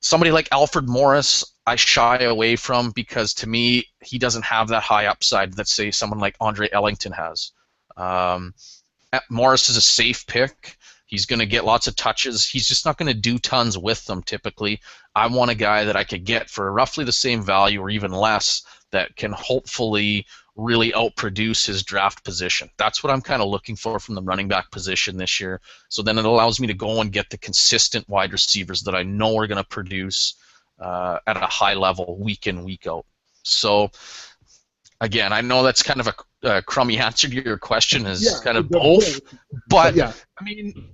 Somebody like Alfred Morris, I shy away from because to me he doesn't have that high upside that say someone like Andre Ellington has. Morris is a safe pick. He's going to get lots of touches. He's just not going to do tons with them typically. I want a guy that I could get for roughly the same value or even less that can hopefully really outproduce his draft position. That's what I'm kind of looking for from the running back position this year. So then it allows me to go and get the consistent wide receivers that I know are going to produce at a high level week in, week out. So again, I know that's kind of a crummy answer to your question, is kind of both. But yeah. I mean,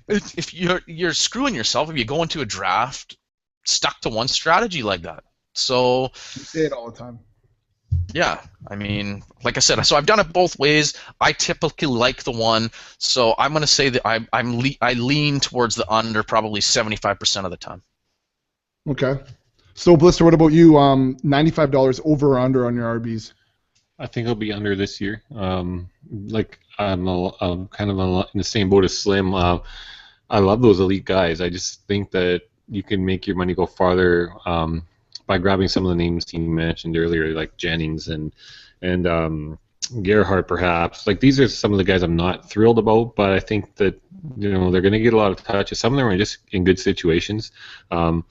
if you're screwing yourself if you go into a draft stuck to one strategy like that. So you say it all the time. Yeah, I mean, like I said, so I've done it both ways. I typically like the one, so I'm going to say that I lean towards the under probably 75% of the time. Okay. So Blister, what about you? $95 over or under on your RBs? I think I'll be under this year. Like I'm kind of in the same boat as Slim. I love those elite guys. I just think that you can make your money go farther by grabbing some of the names he mentioned earlier, like Jennings and Gerhardt, perhaps. Like these are some of the guys I'm not thrilled about, but I think that they're going to get a lot of touches. Some of them are just in good situations. And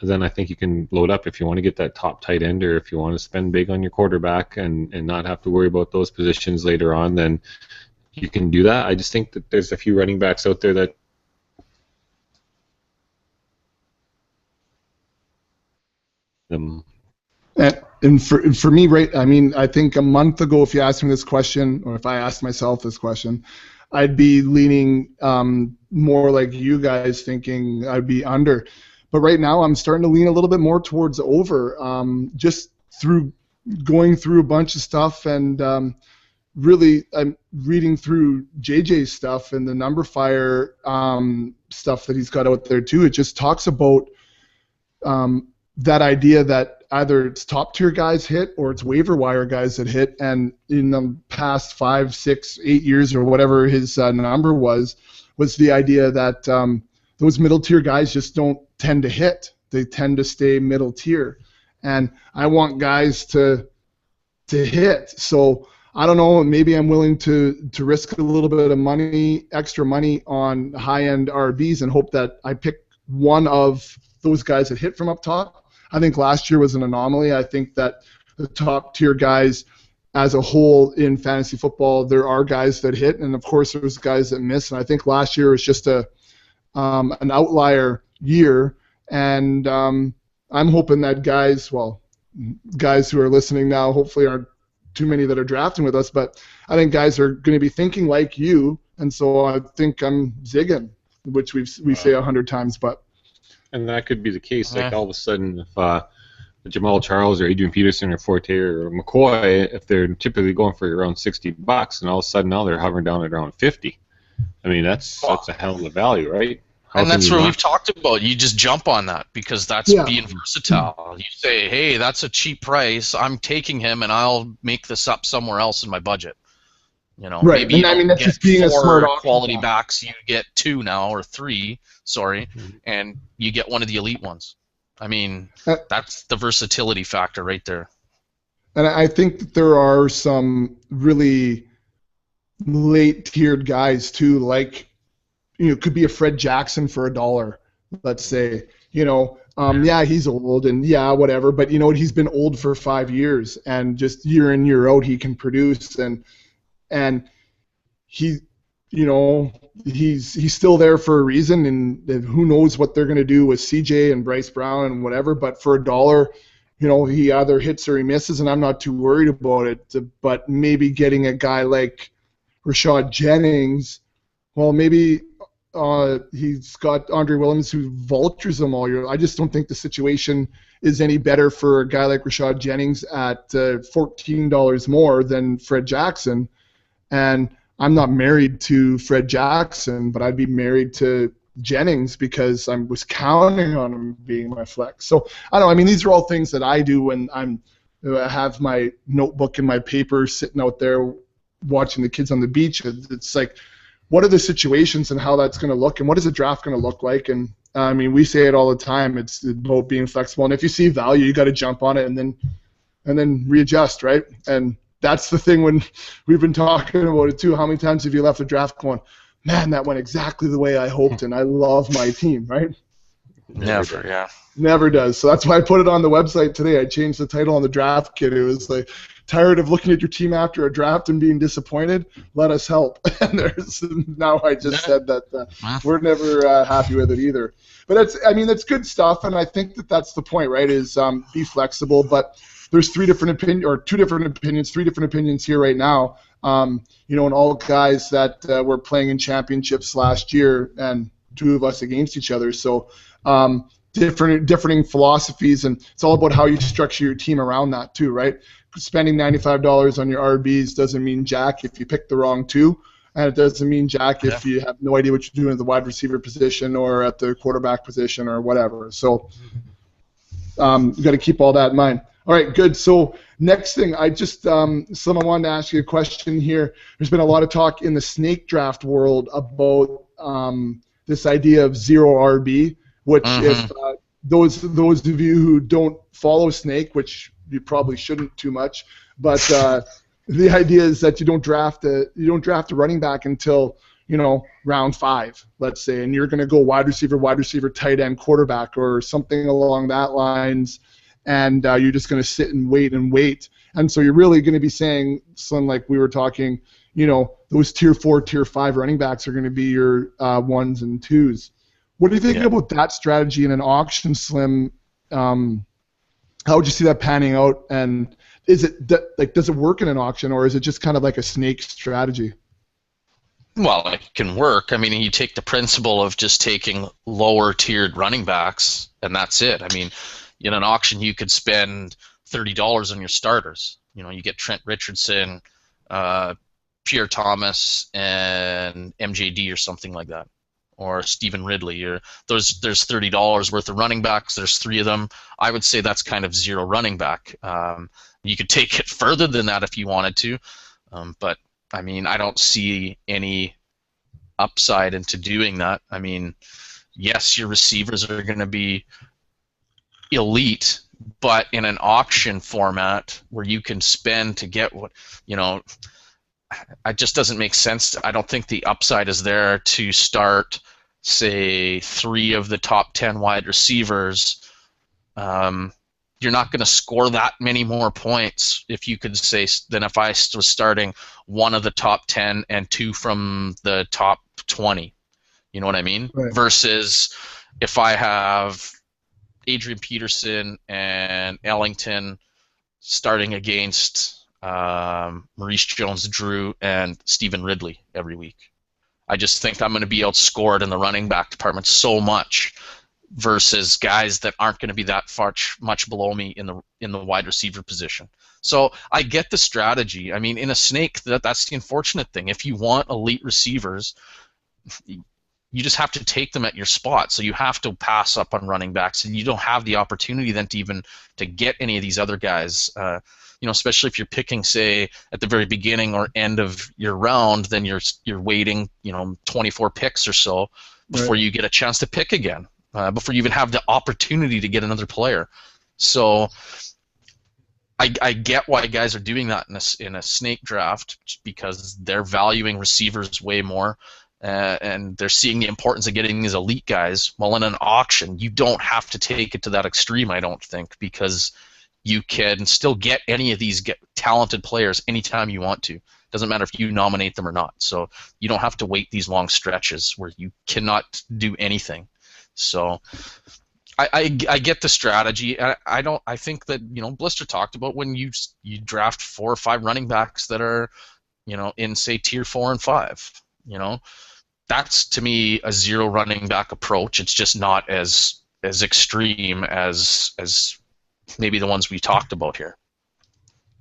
then I think you can load up if you want to get that top tight end, or if you want to spend big on your quarterback and not have to worry about those positions later on, then you can do that. I just think that there's a few running backs out there that And for me, right, I mean, I think a month ago, if you asked me this question, or if I asked myself this question, I'd be leaning more like you guys, thinking I'd be under. But right now, I'm starting to lean a little bit more towards over, just through going through a bunch of stuff, and really I'm reading through JJ's stuff and the number fire stuff that he's got out there too. It just talks about that idea that either it's top tier guys hit or it's waiver wire guys that hit, and in the past 5, 6, 8 years or whatever his number was the idea that those middle tier guys just don't tend to hit. They tend to stay middle tier, and I want guys to hit. So I don't know, maybe I'm willing to risk a little bit of money, extra money on high-end RBs and hope that I pick one of those guys that hit from up top. I think last year was an anomaly. I think that the top-tier guys as a whole in fantasy football, there are guys that hit, and of course there's guys that miss. And I think last year was just an outlier year, and I'm hoping that guys who are listening now hopefully aren't too many that are drafting with us, but I think guys are going to be thinking like you, and so I think I'm zigging, which we say 100 times, but. And that could be the case. Like all of a sudden, if Jamal Charles or Adrian Peterson or Forte or McCoy, if they're typically going for around $60, and all of a sudden now they're hovering down at around 50. I mean, that's a hell of a value, right? And that's where we've talked about. You just jump on that because that's being versatile. You say, hey, that's a cheap price. I'm taking him, and I'll make this up somewhere else in my budget. Right. Maybe and I mean, that's just being a smart quality backs. You get 2 now, or 3, and you get one of the elite ones. I mean, that's the versatility factor right there. And I think that there are some really late-tiered guys too, like could be a Fred Jackson for $1, let's say. Yeah, he's old and whatever, but he's been old for 5 years, and just year in year out he can produce, and he, he's still there for a reason, and who knows what they're going to do with CJ and Bryce Brown and whatever. But for $1, he either hits or he misses, and I'm not too worried about it. But maybe getting a guy like Rashad Jennings, well, maybe he's got Andre Williams who vultures them all year. I just don't think the situation is any better for a guy like Rashad Jennings at $14 more than Fred Jackson. And I'm not married to Fred Jackson, but I'd be married to Jennings because I was counting on him being my flex. So I don't know. I mean, these are all things that I do when I have my notebook and my paper sitting out there watching the kids on the beach. It's like, what are the situations and how that's going to look, and what is the draft going to look like? And I mean, we say it all the time. It's about being flexible, and if you see value, you got to jump on it and then readjust, right? And that's the thing when we've been talking about it too. How many times have you left a draft going, man, that went exactly the way I hoped, and I love my team, right? Never, yeah. Never does. So that's why I put it on the website today. I changed the title on the draft kit. It was like, tired of looking at your team after a draft and being disappointed? Let us help. And now I just said that we're never happy with it either. But that's good stuff, and I think that's the point, right? Is be flexible. But there's two different opinions here right now. And all guys that were playing in championships last year, and two of us against each other. So differing philosophies, and it's all about how you structure your team around that too, right? Spending $95 on your RBs doesn't mean jack if you pick the wrong two, and it doesn't mean jack if you have no idea what you're doing at the wide receiver position or at the quarterback position or whatever. So you got to keep all that in mind. All right, good. So next thing, I just someone wanted to ask you a question here. There's been a lot of talk in the snake draft world about this idea of zero RB, which if those of you who don't follow snake, which you probably shouldn't too much, but the idea is that you don't draft a running back until round 5, let's say, and you're going to go wide receiver, tight end, quarterback, or something along that lines, and you're just going to sit and wait, and so you're really going to be saying something like we were talking, those tier 4, tier 5 running backs are going to be your 1s and 2s. What do you think about that strategy in an auction, Slim? How would you see that panning out? And does it work in an auction, or is it just kind of like a snake strategy? Well, it can work. I mean, you take the principle of just taking lower tiered running backs, and that's it. I mean, in an auction, you could spend $30 on your starters. You get Trent Richardson, Pierre Thomas, and MJD or something like that, or Stephen Ridley. There's $30 worth of running backs. There's 3 of them. I would say that's kind of zero running back. You could take it further than that if you wanted to, but I mean, I don't see any upside into doing that. I mean, yes, your receivers are going to be elite, but in an auction format where you can spend to get what it just doesn't make sense. I don't think the upside is there to start, say, 3 of the top 10 wide receivers. You're not going to score that many more points if you could say than if I was starting 1 of the top 10 and 2 from the top 20. You know what I mean? Right. Versus if I have Adrian Peterson and Ellington starting against Maurice Jones-Drew and Stephen Ridley every week. I just think I'm going to be outscored in the running back department so much versus guys that aren't going to be that much below me in the wide receiver position. So I get the strategy. I mean, in a snake, that's the unfortunate thing. If you want elite receivers, you just have to take them at your spot. So you have to pass up on running backs, and you don't have the opportunity then to get any of these other guys. Especially if you're picking, say, at the very beginning or end of your round, then you're waiting, 24 picks or so before you get a chance to pick again, before you even have the opportunity to get another player. So I get why guys are doing that in a snake draft, because they're valuing receivers way more, and they're seeing the importance of getting these elite guys. While in an auction, you don't have to take it to that extreme, I don't think, because you can still get any of these talented players anytime you want to. Doesn't matter if you nominate them or not. So you don't have to wait these long stretches where you cannot do anything. So I get the strategy. I think that Blister talked about when you draft 4 or 5 running backs that are in, say, tier 4 and 5. That's to me a zero running back approach. It's just not as extreme as maybe the ones we talked about here.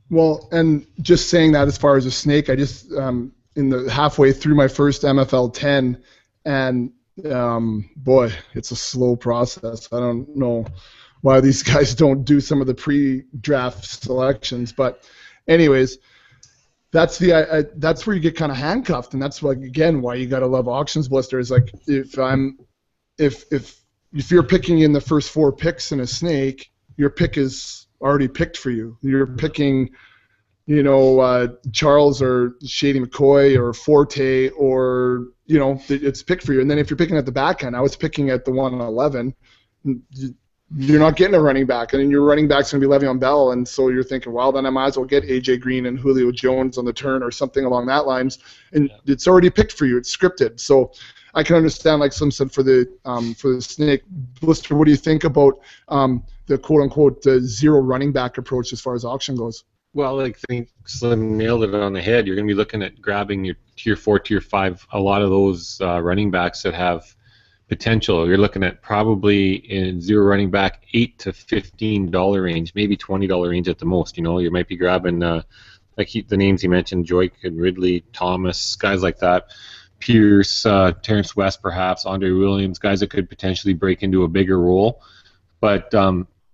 Well, and just saying that as far as a snake, I just in the halfway through my first MFL 10, and boy, it's a slow process. I don't know why these guys don't do some of the pre-draft selections, but anyways, that's that's where you get kind of handcuffed, and that's why you got to love auctions, Blister. Is like if if you're picking in the first 4 picks in a snake, your pick is already picked for you. You're picking, Charles or Shady McCoy or Forte, or it's picked for you. And then if you're picking at the back end, I was picking at the 111. You're not getting a running back, and then your running back's going to be Le'Veon Bell, and so you're thinking, well, then I might as well get A.J. Green and Julio Jones on the turn or something along that lines, and it's already picked for you. It's scripted. So I can understand, like some said, for the snake. Blister, what do you think about the quote-unquote zero running back approach as far as auction goes? Well, I think Slim nailed it on the head. You're going to be looking at grabbing your tier 4, tier 5, a lot of those running backs that have potential. You're looking at probably in zero running back $8 to $15 range, maybe $20 range at the most. You might be grabbing the names he mentioned, Joyk and Ridley, Thomas, guys like that, Pierce, Terrence West, perhaps Andre Williams, guys that could potentially break into a bigger role. But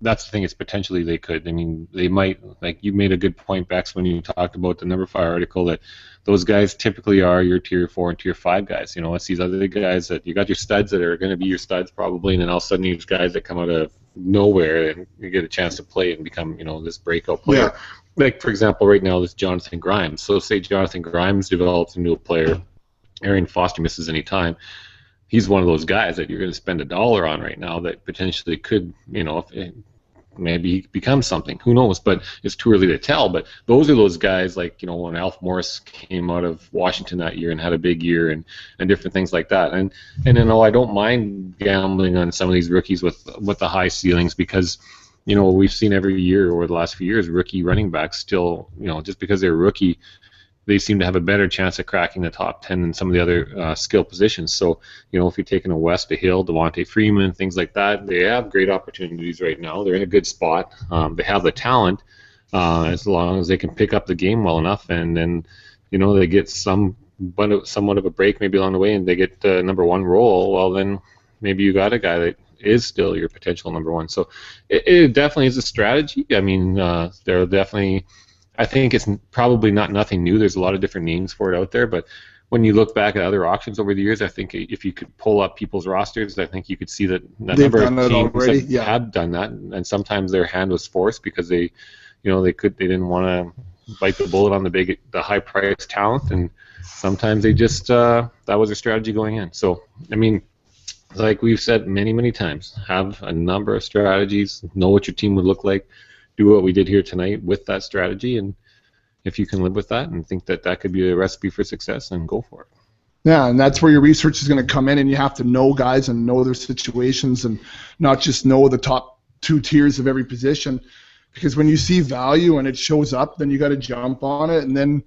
that's the thing, is potentially they could. I mean, they might, like you made a good point, Bex, when you talked about the Number 5 article, that those guys typically are your tier 4 and tier 5 guys. It's these other guys that you got your studs that are going to be your studs probably, and then all of a sudden these guys that come out of nowhere and you get a chance to play and become, this breakout player. Yeah. Like, for example, right now, this Jonathan Grimes. So say Jonathan Grimes develops into a player, Arian Foster misses any time. He's one of those guys that you're going to spend $1 on right now that potentially could, maybe he becomes something. Who knows? But it's too early to tell. But those are those guys, like, when Alf Morris came out of Washington that year and had a big year and different things like that. And I don't mind gambling on some of these rookies with the high ceilings, because we've seen every year over the last few years rookie running backs still, just because they're a rookie, they seem to have a better chance of cracking the top 10 than some of the other skill positions. So, if you're taking a West, a Hill, Devontae Freeman, things like that, they have great opportunities right now. They're in a good spot. They have the talent, as long as they can pick up the game well enough, and then, they get somewhat of a break maybe along the way, and they get the number 1 role. Well, then maybe you got a guy that is still your potential number 1. So it definitely is a strategy. I mean, there are definitely. I think it's probably nothing new. There's a lot of different names for it out there, but when you look back at other auctions over the years, I think if you could pull up people's rosters, I think you could see that a number of teams have done that, and sometimes their hand was forced because they didn't want to bite the bullet on the high priced talent, and sometimes they just that was their strategy going in. So I mean, like we've said many times, have a number of strategies, know what your team would look like. Do what we did here tonight with that strategy, and if you can live with that and think that could be a recipe for success, then go for it. Yeah, and that's where your research is going to come in, and you have to know guys and know their situations, and not just know the top 2 tiers of every position, because when you see value and it shows up, then you got to jump on it, and then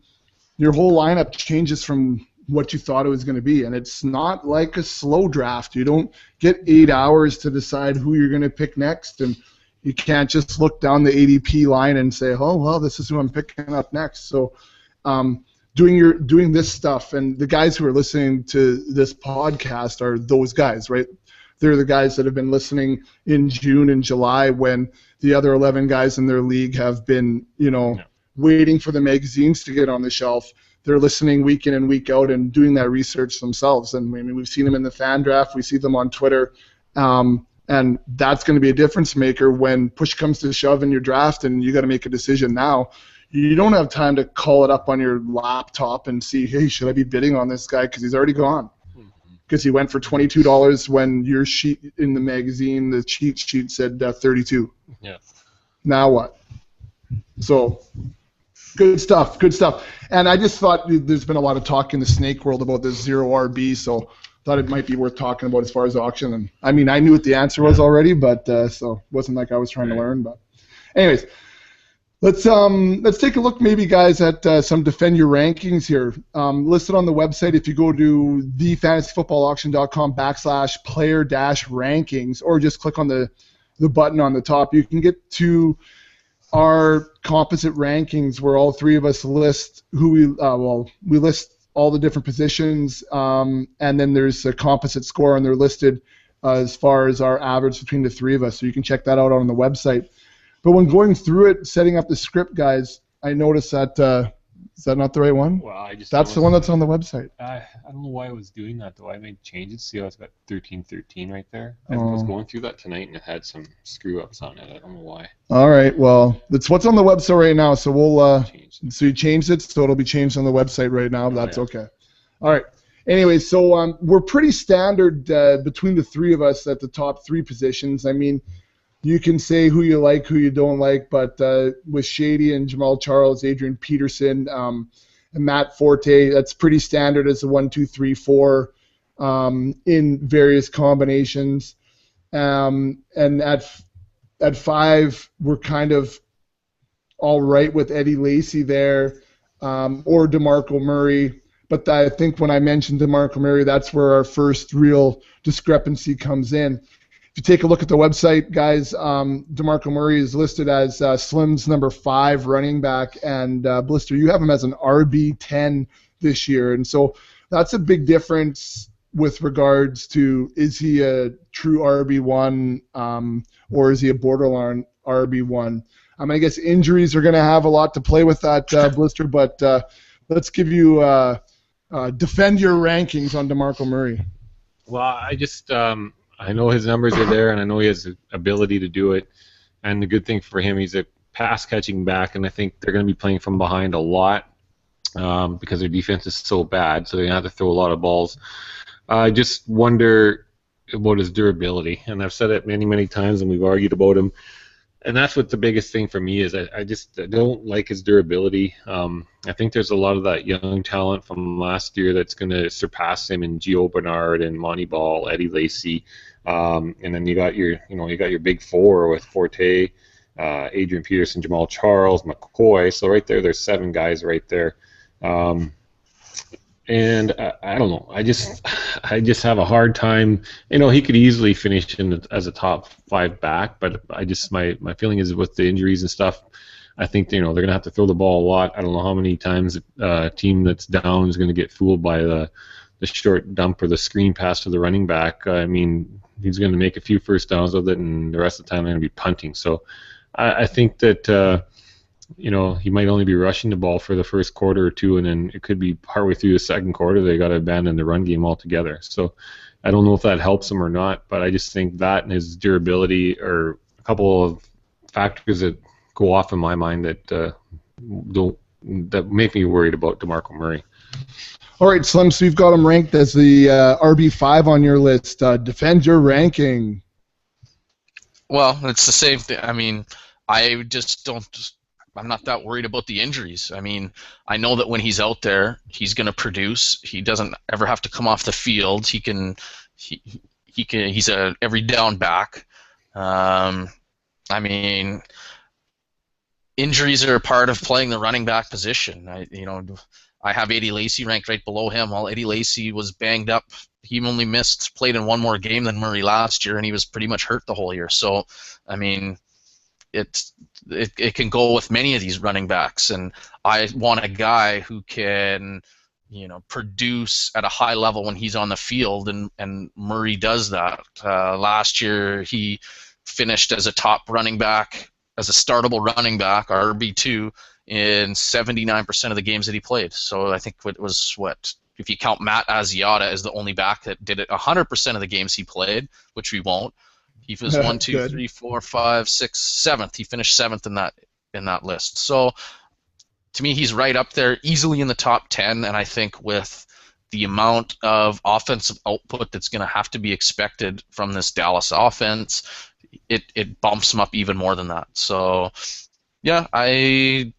your whole lineup changes from what you thought it was going to be. And it's not like a slow draft. You don't get 8 hours to decide who you're going to pick next, and you can't just look down the ADP line and say, oh, well, this is who I'm picking up next. So doing this stuff, and the guys who are listening to this podcast are those guys, right? They're the guys that have been listening in June and July when the other 11 guys in their league have been, waiting for the magazines to get on the shelf. They're listening week in and week out and doing that research themselves. And I mean, we've seen them in the fan draft. We see them on Twitter. And that's going to be a difference maker when push comes to shove in your draft and you got to make a decision now. You don't have time to call it up on your laptop and see, hey, should I be bidding on this guy because he's already gone? Because he went for $22 when your sheet in the magazine, the cheat sheet said 32. Yeah. Now what? So good stuff. And I just thought there's been a lot of talk in the snake world about this zero RB, so thought it might be worth talking about as far as auction. And I mean, I knew what the answer was already, but so it wasn't like I was trying to learn. But anyways, let's take a look maybe, guys, at some defend your rankings here. Listed on the website, if you go to thefantasyfootballauction.com/player-rankings, or just click on the button on the top, you can get to our composite rankings where all 3 of us list who we list all the different positions, and then there's a composite score, and they're listed as far as our average between the 3 of us. So you can check that out on the website. But when going through it, setting up the script, guys, I noticed that Is that not the right one? Well, I just That's the one that's on the website. I don't know why I was doing that though. I made changes. See, I was got 1313 right there. I was going through that tonight and it had some screw ups on it. I don't know why. All right. Well, that's what's on the website right now. So we'll. Changed it. So you changed it, so it'll be changed on the website right now. That's yeah. okay. All right. Anyway, so we're pretty standard between the three of us at the top three positions. I mean, you can say who you like, who you don't like, but with Shady and Jamal Charles, Adrian Peterson, and Matt Forte, that's pretty standard as a 1, 2, 3, 4 in various combinations. And at 5, we're kind of all right with Eddie Lacy there, or DeMarco Murray. But I think when I mentioned DeMarco Murray, that's where our first real discrepancy comes in. If you take a look at the website, guys, DeMarco Murray is listed as Slim's number 5 running back, and Blister, you have him as an RB10 this year. And so that's a big difference with regards to, is he a true RB1 or is he a borderline RB1? I guess injuries are going to have a lot to play with that, Blister, but let's give you defend your rankings on DeMarco Murray. Well, I just I know his numbers are there, and I know he has the ability to do it. And the good thing for him, he's a pass-catching back, and I think they're going to be playing from behind a lot because their defense is so bad, so they're going to have to throw a lot of balls. I just wonder about his durability, and I've said it many, many times, and we've argued about him. And that's what the biggest thing for me is. I just don't like his durability. I think there's a lot of that young talent from last year that's going to surpass him in Gio Bernard and Monty Ball, Eddie Lacy, and then you got your big 4 with Forte, Adrian Peterson, Jamal Charles, McCoy. So right there, there's 7 guys right there. And I don't know. I just have a hard time. He could easily finish as a top 5 back, but my feeling is with the injuries and stuff, I think they're gonna have to throw the ball a lot. I don't know how many times a team that's down is gonna get fooled by the short dump or the screen pass to the running back. I mean, he's gonna make a few first downs with it, and the rest of the time they're gonna be punting. So I think that. He might only be rushing the ball for the first quarter or two, and then it could be partway through the second quarter they got to abandon the run game altogether. So I don't know if that helps him or not, but I just think that and his durability are a couple of factors that go off in my mind that make me worried about DeMarco Murray. All right, Slim, so you've got him ranked as the RB5 on your list. Defend your ranking. Well, it's the same thing. I mean, I'm not that worried about the injuries. I mean, I know that when he's out there, he's going to produce. He doesn't ever have to come off the field. He's a every down back. I mean, injuries are a part of playing the running back position. I have Eddie Lacy ranked right below him. While Eddie Lacy was banged up, he only played in one more game than Murray last year, and he was pretty much hurt the whole year. So, I mean, it can go with many of these running backs, and I want a guy who can, produce at a high level when he's on the field, and Murray does that. Last year he finished as a top running back, as a startable running back, RB2, in 79% of the games that he played. So I think it was if you count Matt Asiata as the only back that did it 100% of the games he played, which we won't. He was 1, 2, 3, 4, 5, 6, 7th. He finished 7th in that list. So to me, he's right up there, easily in the top 10. And I think with the amount of offensive output that's going to have to be expected from this Dallas offense, it bumps him up even more than that. So yeah, I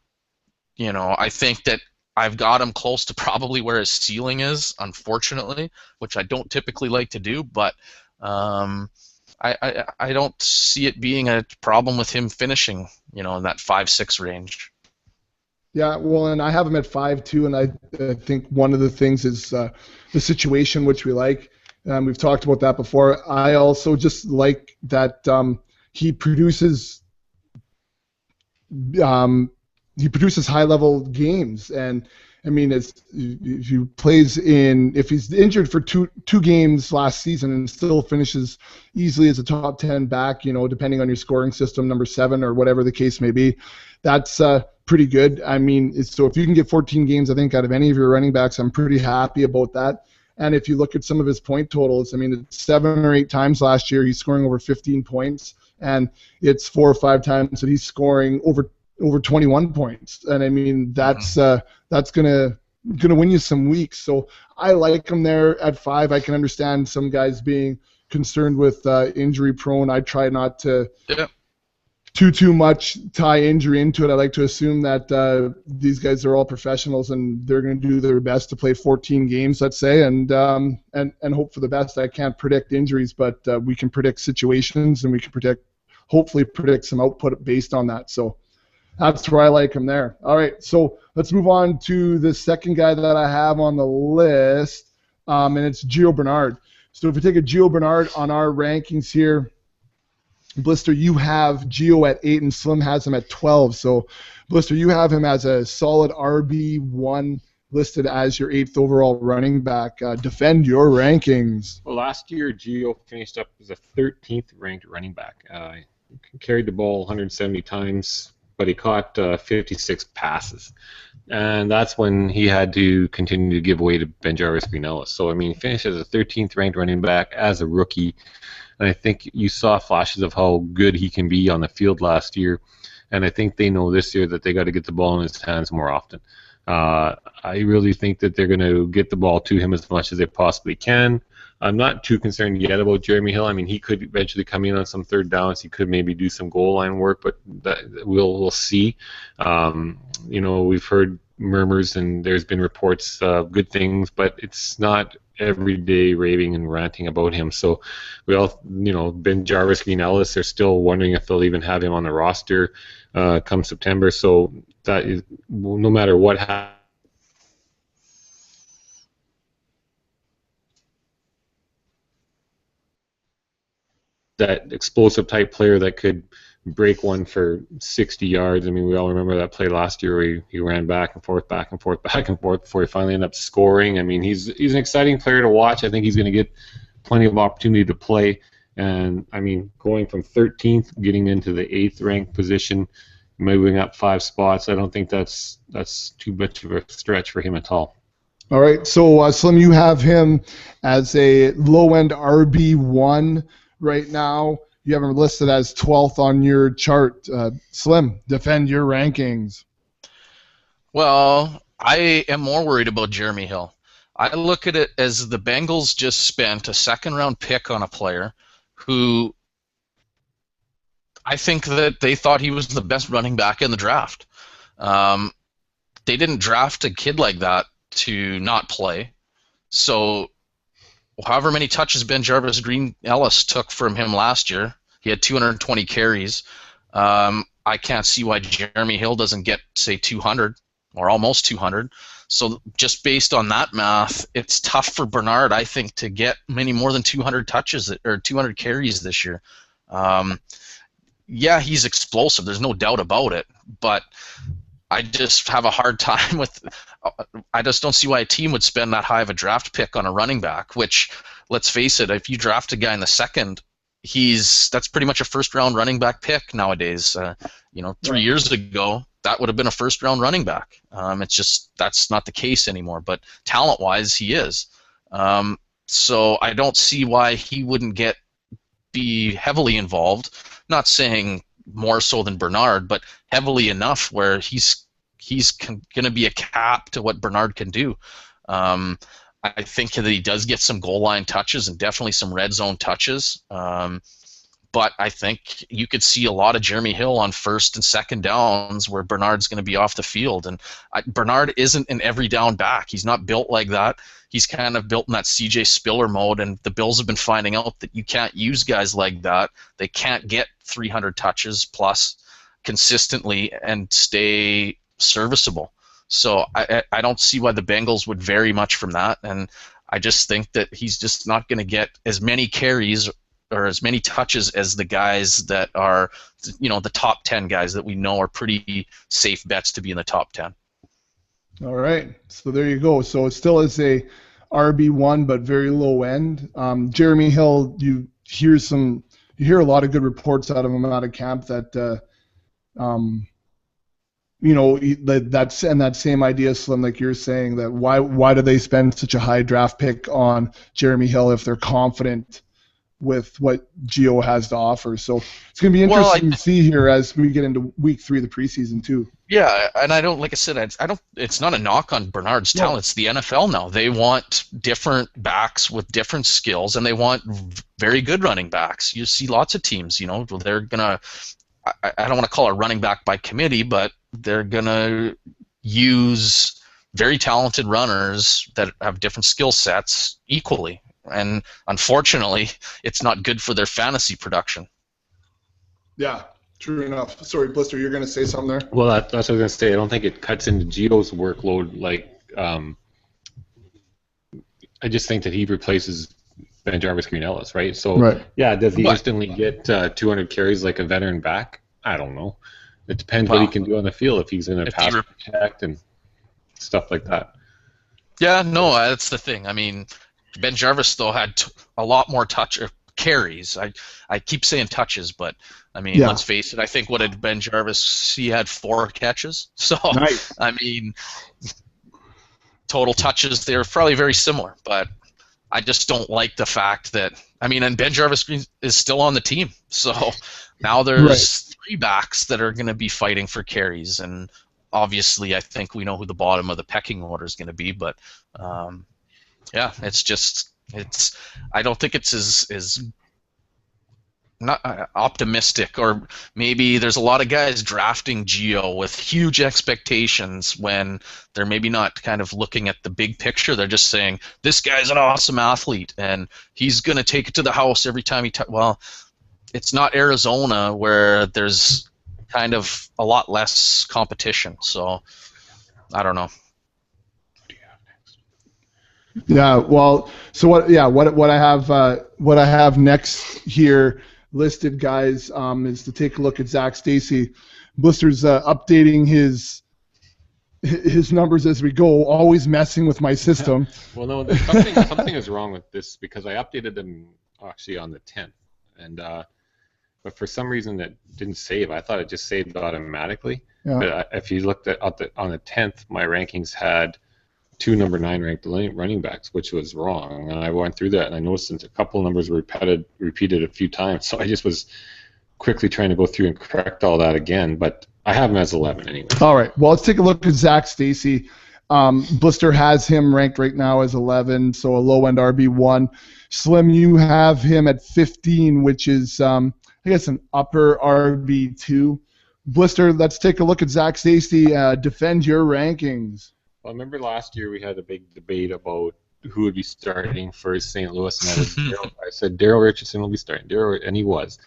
think that I've got him close to probably where his ceiling is, unfortunately, which I don't typically like to do, but. I don't see it being a problem with him finishing, in that 5-6 range. Yeah, well, and I have him at 5-2, and I think one of the things is the situation which we like. We've talked about that before. I also just like that he produces high-level games, and I mean, if he's injured for two games last season and still finishes easily as a top 10 back, depending on your scoring system, number 7 or whatever the case may be, that's pretty good. I mean, so if you can get 14 games, I think, out of any of your running backs, I'm pretty happy about that. And if you look at some of his point totals, I mean, it's 7 or 8 times last year he's scoring over 15 points, and it's 4 or 5 times that he's scoring over 21 points. And I mean, that's gonna win you some weeks. So I like him there at 5. I can understand some guys being concerned with injury prone. I try not to too much tie injury into it. I like to assume that these guys are all professionals and they're going to do their best to play 14 games, let's say, and hope for the best. I can't predict injuries, but we can predict situations, and we can hopefully predict some output based on that. So that's where I like him there. All right, so let's move on to the second guy that I have on the list, and it's Gio Bernard. So if we take a Gio Bernard on our rankings here, Blister, you have Gio at 8 and Slim has him at 12. So, Blister, you have him as a solid RB1 listed as your 8th overall running back. Defend your rankings. Well, last year, Gio finished up as a 13th ranked running back. He carried the ball 170 times, but he caught 56 passes. And that's when he had to continue to give away to Benjaris Green-Ellis. So, I mean, he finished as a 13th ranked running back as a rookie. And I think you saw flashes of how good he can be on the field last year. And I think they know this year that they got to get the ball in his hands more often. I really think that they're going to get the ball to him as much as they possibly can. I'm not too concerned yet about Jeremy Hill. I mean, he could eventually come in on some third downs. He could maybe do some goal line work, but we'll see. We've heard murmurs and there's been reports of good things, but it's not every day raving and ranting about him. So we all, Ben Jarvis, Green Ellis, they're still wondering if they'll even have him on the roster come September. So that is, no matter what happens, that explosive type player that could break one for 60 yards. I mean, we all remember that play last year where he ran back and forth before he finally ended up scoring. I mean, he's an exciting player to watch. I think he's going to get plenty of opportunity to play. And, I mean, going from 13th, getting into the 8th ranked position, moving up 5 spots, I don't think that's too much of a stretch for him at all. All right, so Slim, you have him as a low-end RB1 right now. You have him listed as 12th on your chart. Slim, defend your rankings. Well, I am more worried about Jeremy Hill. I look at it as the Bengals just spent a second-round pick on a player who I think that they thought he was the best running back in the draft. They didn't draft a kid like that to not play. So however many touches Ben Jarvis Green-Ellis took from him last year, he had 220 carries. I can't see why Jeremy Hill doesn't get, say, 200 or almost 200. So just based on that math, it's tough for Bernard, I think, to get many more than 200 touches or 200 carries this year. Yeah, he's explosive. There's no doubt about it. But I just have a hard time with – I just don't see why a team would spend that high of a draft pick on a running back, which, let's face it, if you draft a guy in the second, that's pretty much a first-round running back pick nowadays. 3 years ago, that would have been a first-round running back. It's just that's not the case anymore. But talent-wise, he is. So I don't see why he wouldn't be heavily involved. Not saying more so than Bernard, but heavily enough where he's going to be a cap to what Bernard can do. I think that he does get some goal line touches and definitely some red zone touches. But I think you could see a lot of Jeremy Hill on first and second downs where Bernard's going to be off the field. And Bernard isn't an every down back. He's not built like that. He's kind of built in that CJ Spiller mode, and the Bills have been finding out that you can't use guys like that. They can't get 300 touches plus consistently and stay serviceable. So I don't see why the Bengals would vary much from that, and I just think that he's just not going to get as many carries or as many touches as the guys that are, the top 10 guys that we know are pretty safe bets to be in the top 10. All right, so there you go. So it still is a RB1, but very low end. Jeremy Hill, you hear a lot of good reports out of him out of camp that that same idea, Slim, like you're saying, that why do they spend such a high draft pick on Jeremy Hill if they're confident with what Gio has to offer? So it's going to be interesting to see here as we get into week 3 of the preseason too. Yeah, and I don't, like I said, I don't. It's not a knock on Bernard's talent. It's the NFL now. They want different backs with different skills, and they want very good running backs. You see lots of teams, they're gonna. I don't want to call it running back by committee, but they're gonna use very talented runners that have different skill sets equally. And unfortunately, it's not good for their fantasy production. Yeah. True enough. Sorry, Blister, you're going to say something there? Well, that's what I was going to say. I don't think it cuts into Gio's workload. I just think that he replaces Ben Jarvis Green Ellis, right? So, yeah, does he instantly get 200 carries like a veteran back? I don't know. It depends what he can do on the field, if he's going to pass protect and stuff like that. Yeah, no, that's the thing. I mean, Ben Jarvis, though, had a lot more carries. I keep saying touches, but I mean, let's face it. I think what did Ben Jarvis? He had 4 catches. So nice. I mean, total touches, they're probably very similar. But I just don't like the fact that and Ben Jarvis is still on the team. So now there's 3 backs that are going to be fighting for carries, and obviously I think we know who the bottom of the pecking order is going to be. But yeah, I don't think it's as not optimistic, or maybe there's a lot of guys drafting Gio with huge expectations when they're maybe not kind of looking at the big picture. They're just saying, this guy's an awesome athlete and he's going to take it to the house every time well, it's not Arizona where there's kind of a lot less competition. So I don't know. Yeah, well, so what I have next here listed, guys, is to take a look at Zach Stacy. Blister's updating his numbers as we go, always messing with my system. Well, no, something is wrong with this, because I updated them actually on the 10th, and but for some reason that didn't save. I thought it just saved automatically. Yeah. But if you looked on the 10th, my rankings had 2 number 9 ranked running backs, which was wrong. And I went through that, and I noticed that a couple numbers were repeated a few times. So I just was quickly trying to go through and correct all that again. But I have him as 11 anyway. All right. Well, let's take a look at Zach Stacy. Blister has him ranked right now as 11, so a low-end RB1. Slim, you have him at 15, which is, I guess, an upper RB2. Blister, let's take a look at Zach Stacy. Defend your rankings. Well, I remember last year we had a big debate about who would be starting for St. Louis, and that was Daryl. I said Daryl Richardson will be starting. And he was.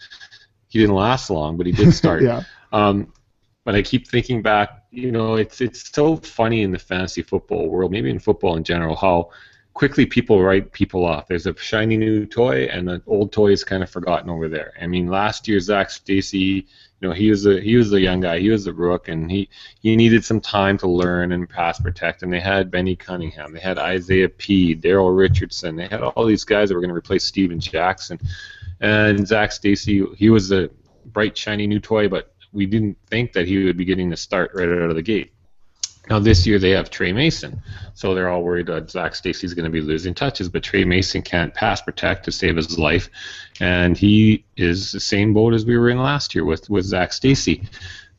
He didn't last long, but he did start. Yeah. But I keep thinking back, it's so funny in the fantasy football world, maybe in football in general, how quickly people write people off. There's a shiny new toy, and the old toy is kind of forgotten over there. I mean, last year Zach Stacy, he was a young guy, he was a rook, and he needed some time to learn and pass protect. And they had Benny Cunningham, they had Isaiah P, Daryl Richardson, they had all these guys that were going to replace Steven Jackson. And Zach Stacy, he was a bright shiny new toy, but we didn't think that he would be getting the start right out of the gate. Now this year they have Trey Mason, so they're all worried that Zach Stacy's going to be losing touches, but Trey Mason can't pass protect to save his life, and he is the same boat as we were in last year with Zach Stacy.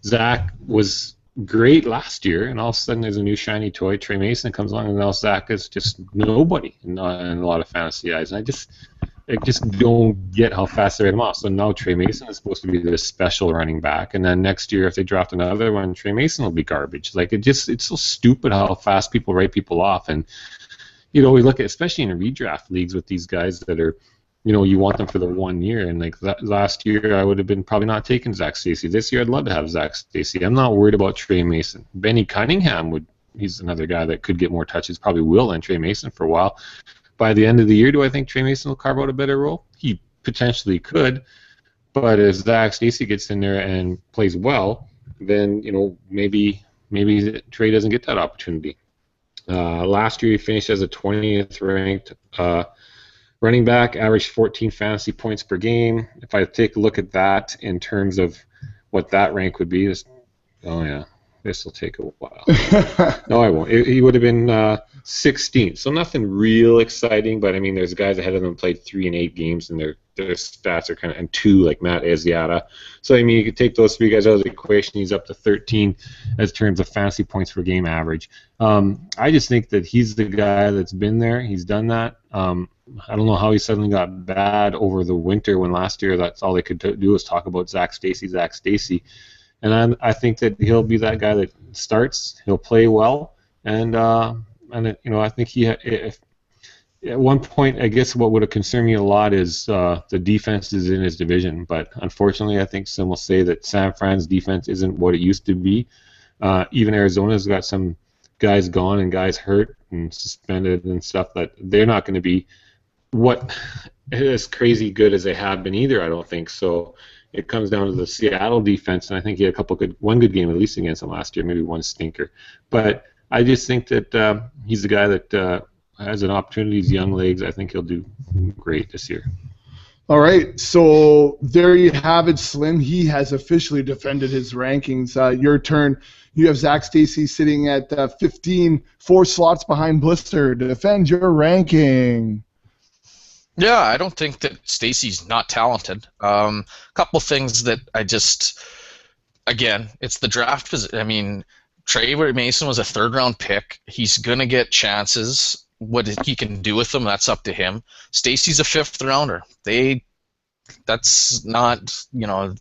Zach was great last year, and all of a sudden there's a new shiny toy. Trey Mason comes along, and now Zach is just nobody in a lot of fantasy eyes, and I just don't get how fast they rate him off. So now Trey Mason is supposed to be this special running back, and then next year if they draft another one, Trey Mason will be garbage. Like it's so stupid how fast people write people off. And we look at, especially in redraft leagues with these guys that are, you want them for the 1 year, and like last year I would have been probably not taking Zach Stacy. This year I'd love to have Zach Stacy. I'm not worried about Trey Mason. Benny Cunningham he's another guy that could get more touches, probably will, than Trey Mason for a while. By the end of the year, do I think Trey Mason will carve out a better role? He potentially could, but as Zach Stacy gets in there and plays well, then maybe Trey doesn't get that opportunity. Last year he finished as a 20th ranked running back, averaged 14 fantasy points per game. If I take a look at that in terms of what that rank would be, this will take a while. No, I won't. He would have been 16th, so nothing real exciting. But I mean, there's guys ahead of them played 3 and 8 games, and their stats are kind of and 2 like Matt Asiata. So I mean, you could take those 3 guys out of the equation. He's up to 13 as terms of fantasy points per game average. I just think that he's the guy that's been there. He's done that. I don't know how he suddenly got bad over the winter when last year that's all they could do was talk about Zach Stacy. And I think that he'll be that guy that starts. He'll play well, and I think if at one point, I guess what would have concerned me a lot is the defense is in his division. But unfortunately, I think some will say that San Fran's defense isn't what it used to be. Even Arizona's got some guys gone and guys hurt and suspended and stuff that they're not going to be what as crazy good as they have been either. I don't think so. It comes down to the Seattle defense, and I think he had one good game at least against them last year, maybe one stinker. But I just think that he's the guy that has an opportunity. He's young legs. I think he'll do great this year. All right, so there you have it, Slim. He has officially defended his rankings. Your turn. You have Zach Stacy sitting at 15, 4 slots behind Blister. Defend your ranking. Yeah, I don't think that Stacy's not talented. Couple things that again, it's the draft. I mean, Trevor Mason was a 3rd-round pick. He's going to get chances. What he can do with them, that's up to him. Stacy's a 5th-rounder. That's not,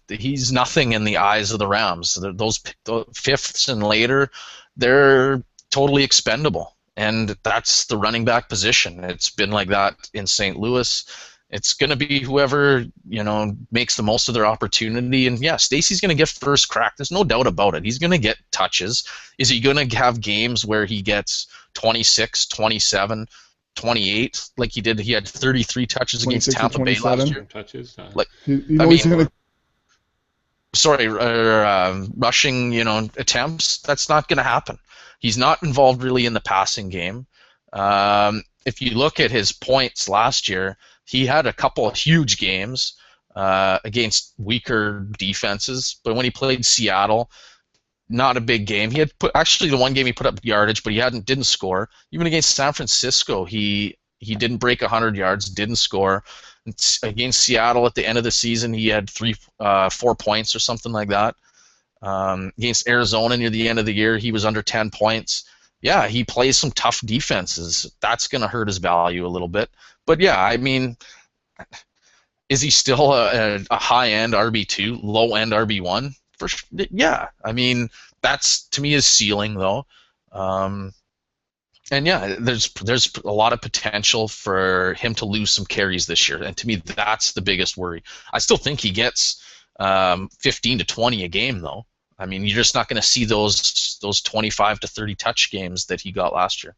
he's nothing in the eyes of the Rams. Those 5ths and later, they're totally expendable. And that's the running back position. It's been like that in St. Louis. It's going to be whoever, makes the most of their opportunity. And, yeah, Stacy's going to get first crack. There's no doubt about it. He's going to get touches. Is he going to have games where he gets 26, 27, 28 like he did? He had 33 touches against Tampa Bay last year. Touches. Rushing, attempts. That's not going to happen. He's not involved really in the passing game. If you look at his points last year, he had a couple of huge games against weaker defenses. But when he played Seattle, not a big game. He had actually the one game he put up yardage, but he didn't score. Even against San Francisco, he didn't break 100 yards, didn't score. Against Seattle at the end of the season, he had 4 points or something like that. Against Arizona near the end of the year, he was under 10 points. Yeah, he plays some tough defenses. That's going to hurt his value a little bit. But, yeah, I mean, is he still a high-end RB2, low-end RB1? For sure. Yeah, I mean, that's, to me, his ceiling, though. And, yeah, there's a lot of potential for him to lose some carries this year. And, to me, that's the biggest worry. I still think he gets 15 to 20 a game, though. I mean, you're just not going to see those 25 to 30 touch games that he got last year.